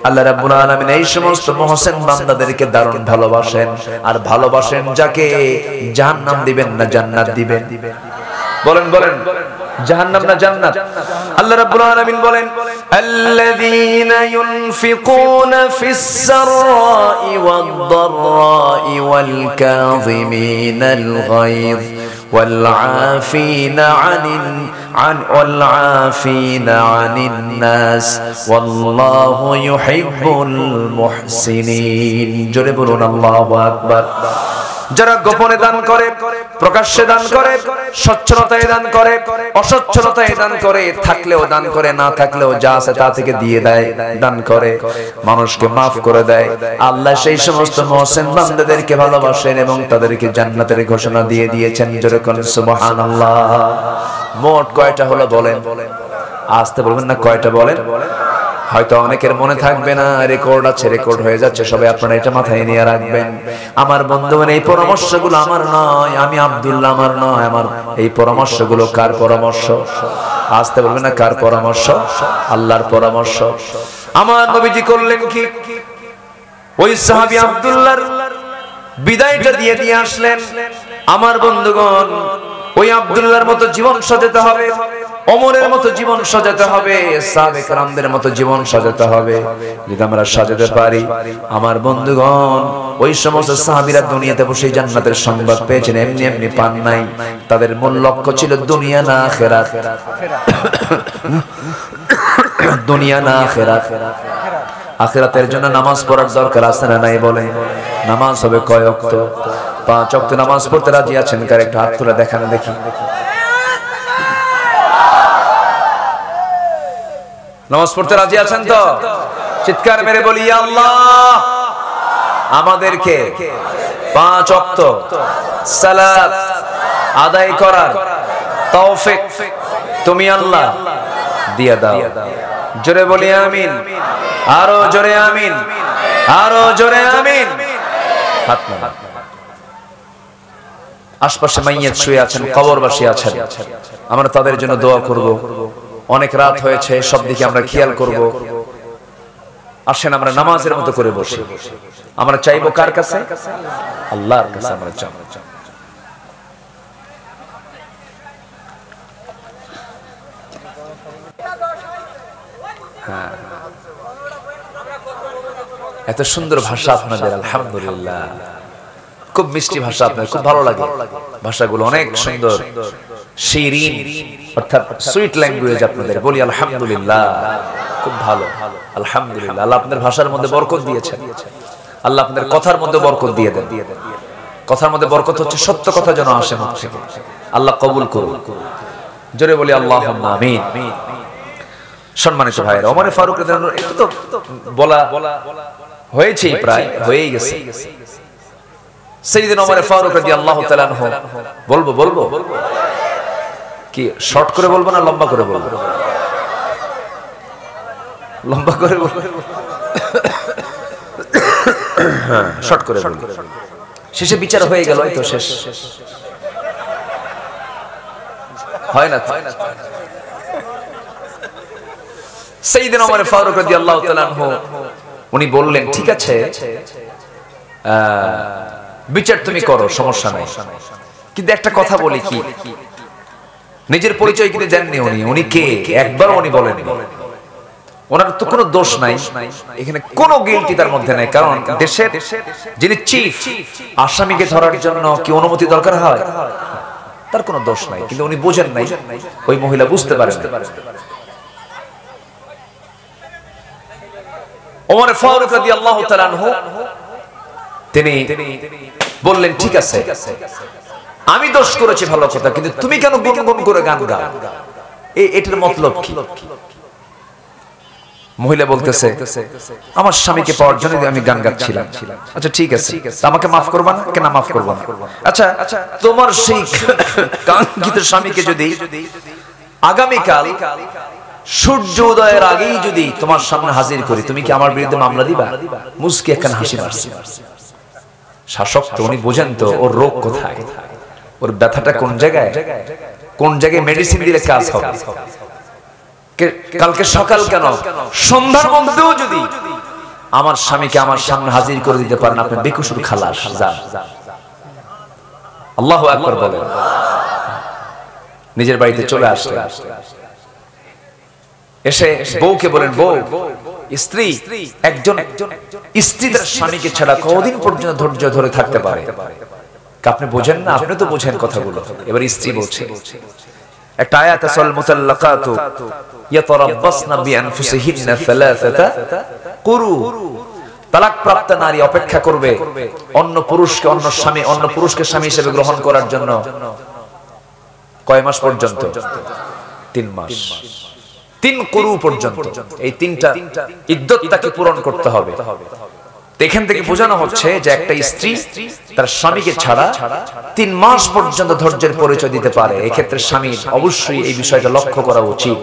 আল্লাহ রাব্বুল আলামিন এই সমস্ত মুহসিন বান্দাদেরকে দারুণ ভালোবাসেন। আর ভালোবাসেন যাকে জাহান্নাম দিবেন না জান্নাত দিবেন। বলেন বলেন, জাহান্নাম না জান্নাত? আল্লাহ রাব্বুল আলামিন বলেন, আল্লাযীনা ইউনফিকুনা ফিস সাররাই ওয়াদ দাররাই ওয়াল কাযিমিনাল গায়য والعافين عن الناس والله يحب المحسنين। জোরে বলুন আল্লাহু আকবার। যারা গোপনে দান করে, প্রকাশ্যে দান করে, সচ্ছলতায় দান করে, অসচ্ছলতায় দান করে, থাকলেও দান করে, না থাকলেও যা আছে তা থেকে দিয়ে দেয়, দান করে, মানুষকে মাফ করে দেয়, আল্লাহ সেই সমস্ত মুহসিন বান্দাদেরকে ভালোবাসেন এবং তাদেরকে জান্নাতের ঘোষণা দিয়ে দিয়েছেন। জোরে বলুন সুবহানাল্লাহ। মোট কয়টা হলো বলেন? আসতে বলবেন না, কয়টা বলেন? হয়তো অনেকের মনে থাকবে না, রেকর্ড আছে, রেকর্ড হয়ে যাচ্ছে, সবাই আপনারা এটা মাথায় নিয়ে রাখবেন। আমার বন্ধুগণ, এই পরামর্শগুলো আমার নয়, আমি আব্দুল্লাহ, আমার নয়। আমার এই পরামর্শগুলো কার পরামর্শ? আসতে বলবেন না, কার পরামর্শ? আল্লাহর পরামর্শ। আমার নবীজি করলেন কি? ওই সাহাবী আব্দুল্লাহর বিদায়টা দিয়ে দিয়ে আসলেন। আমার বন্ধুগণ, ওই আব্দুল্লাহর মতো জীবন সাজাতে হবে, ওমরের মতো জীবন সাজাতে হবে, সাহাবে কেরামদের মতো জীবন সাজাতে হবে। যদি আমরা সাজাতে পারি, আমার বন্ধুগণ, ওই সমস্ত সাহাবীরা দুনিয়াতে বসে জান্নাতের সংবাদ পেয়েছেন, এমনি এমনি পান নাই। তাদের মূল লক্ষ্য ছিল দুনিয়া না আখিরাত, দুনিয়া না আখিরাত। আখিরাতের জন্য নামাজ পড়ার দরকার আছে না নাই? বলে নামাজ হবে কয় ওয়াক্ত? 5 ওয়াক্ত নামাজ পড়তে রাজি আছেন? কার একটা হাত তুলে দেখান দেখি। নামাজ পড়তে রাজি আছেন তো? চিৎকার মেরে বলি, ইয়া আল্লাহ, আমাদেরকে 5 ওয়াক্ত সালাত আদায় করার তৌফিক তুমি আল্লাহ দিয়ে দাও। জোরে বলি আমিন, আরো জোরে আমিন, আরো জোরে আমিন। হাত নামান। আশপাশে মাইয়িত শুয়ে আছেন, কবরবাসী আছেন, আমরা তাদের জন্য দোয়া করব। অনেক রাত হয়েছে, সব দিকে আমরা খেয়াল করব। আসেন আমরা নামাজের মতো করে বসি। আমরা চাইবো কার কাছে? আল্লাহর কাছে আমরা চাইবো। হ্যাঁ, এত সুন্দর ভাষা আপনাদের, আলহামদুলিল্লাহ। খুব মিষ্টি ভাষা আপনাদের, খুব ভালো লাগে ভাষাগুলো, অনেক সুন্দর, শিরিন, অর্থাৎ সুইট ল্যাঙ্গুয়েজ আপনাদের। বলি আলহামদুলিল্লাহ, খুব ভালো, আলহামদুলিল্লাহ। আল্লাহ আপনাদের ভাষার মধ্যে বরকত দিয়েছেন, আল্লাহ আপনাদের কথার মধ্যে বরকত দিয়ে দেন। কথার মধ্যে বরকত হচ্ছে সত্য কথা যেন আসে মুখ থেকে, আল্লাহ কবুল করুন। জোরে বলি আল্লাহুম্মা আমিন। সম্মানিত ভাইয়েরা, ওমর ফারুক রাদিয়াল্লাহু আনহু, এটা তো বলা হয়েছে, প্রায় হয়েই গেছে। সাইয়েদনা ওমর ফারুক রাদিয়াল্লাহু তাআলা আনহু, বলবো বলবো কি শর্ট করে বলবো না লম্বা করে বলবো? লম্বা করে বলবো, হ্যাঁ শর্ট করে বলবো। শেষে বিচার হয়ে গেল, এই তো শেষ, হয় না? সাইয়েদনা ওমর ফারুক রাদিয়াল্লাহু তাআলা আনহু উনি বললেন, ঠিক আছে বিচার তুমি করো, সমস্যা নাই, কিন্তু একটা কথা বলি, কি নিজের পরিচয় কিন্তু জানেননি উনি, উনি কে একবার উনি বলেন। ওনার তো কোনো দোষ নাই এখানে, কোনো গিল্টি তার মধ্যে নাই। কারণ দেশের যিনি চিফ, আসামিকে ধরার জন্য কি অনুমতি দরকার হয়? তার কোনো দোষ নাই, কিন্তু উনি বুঝেন নাই, ওই মহিলা বুঝতে পারেন। ওমর ফারুক রাদিয়াল্লাহু তাআলা আনহু তিনি বললেন, ঠিক আছে আমি দোষ করেছি, ভালো কথা, কিন্তু তুমি কেন গুনগুন করে গান গাও? এটার মতলব কি? মহিলা বলতেছে আমার স্বামীকে পাওয়ার জন্য আমি গান গাচ্ছিলাম। আচ্ছা ঠিক আছে, আমাকে মাফ করবা না? কেন মাফ করবো না? আচ্ছা তোমার সেই কাঙ্ক্ষিত স্বামীকে যদি আগামীকাল সূর্য উদয়ের আগেই যদি তোমার সামনে হাজির করি, তুমি কি আমার বিরুদ্ধে মামলা দিবা? মুস্কি একখান হাসি মারছে। শাসক তো উনি বোঝেন তো ওর রোগ কোথায়, ওর ব্যথাটা কোন জায়গায়, কোন জায়গায় মেডিসিন দিলে কাজ হবে। কালকে সকাল কেন সন্ধ্যার মধ্যেও যদি আমার স্বামীকে আমার সামনে হাজির করে দিতে পারেন, আপনি বেকসুর খালাস যান। আল্লাহু আকবার বলে নিজের বাড়িতে চলে আসলেন। এসে বউকে বলেন, বউ স্ত্রী একজন স্ত্রী তার স্বামীকে ছাড়া কতদিন পর্যন্ত ধৈর্য ধরে থাকতে পারে? আপনি বোঝেন না? আপনি তো বোঝেন কথাগুলো। এবার স্ত্রী বলছে একটা আয়াত আছে, আল মুতাল্লাকাতু ইয়াতারাব্বাসনা বিআনফুসিহিন্না সালাসাতা কুরু। তালাক প্রাপ্ত নারী অপেক্ষা করবে অন্য পুরুষকে অন্য পুরুষকে স্বামী হিসেবে গ্রহণ করার জন্য কয় মাস পর্যন্ত? 3 মাস। 3 কুরু পর্যন্ত এই 3টা ইদ্দত তাকে পূরণ করতে হবে। এখান থেকে বোঝানো হচ্ছে যে একটা স্ত্রী তার স্বামীকে ছাড়া 3 মাস পর্যন্ত ধৈর্যের পরিচয় দিতে পারে। এক্ষেত্রে স্বামীর অবশ্যই এই বিষয়টা লক্ষ্য করা উচিত।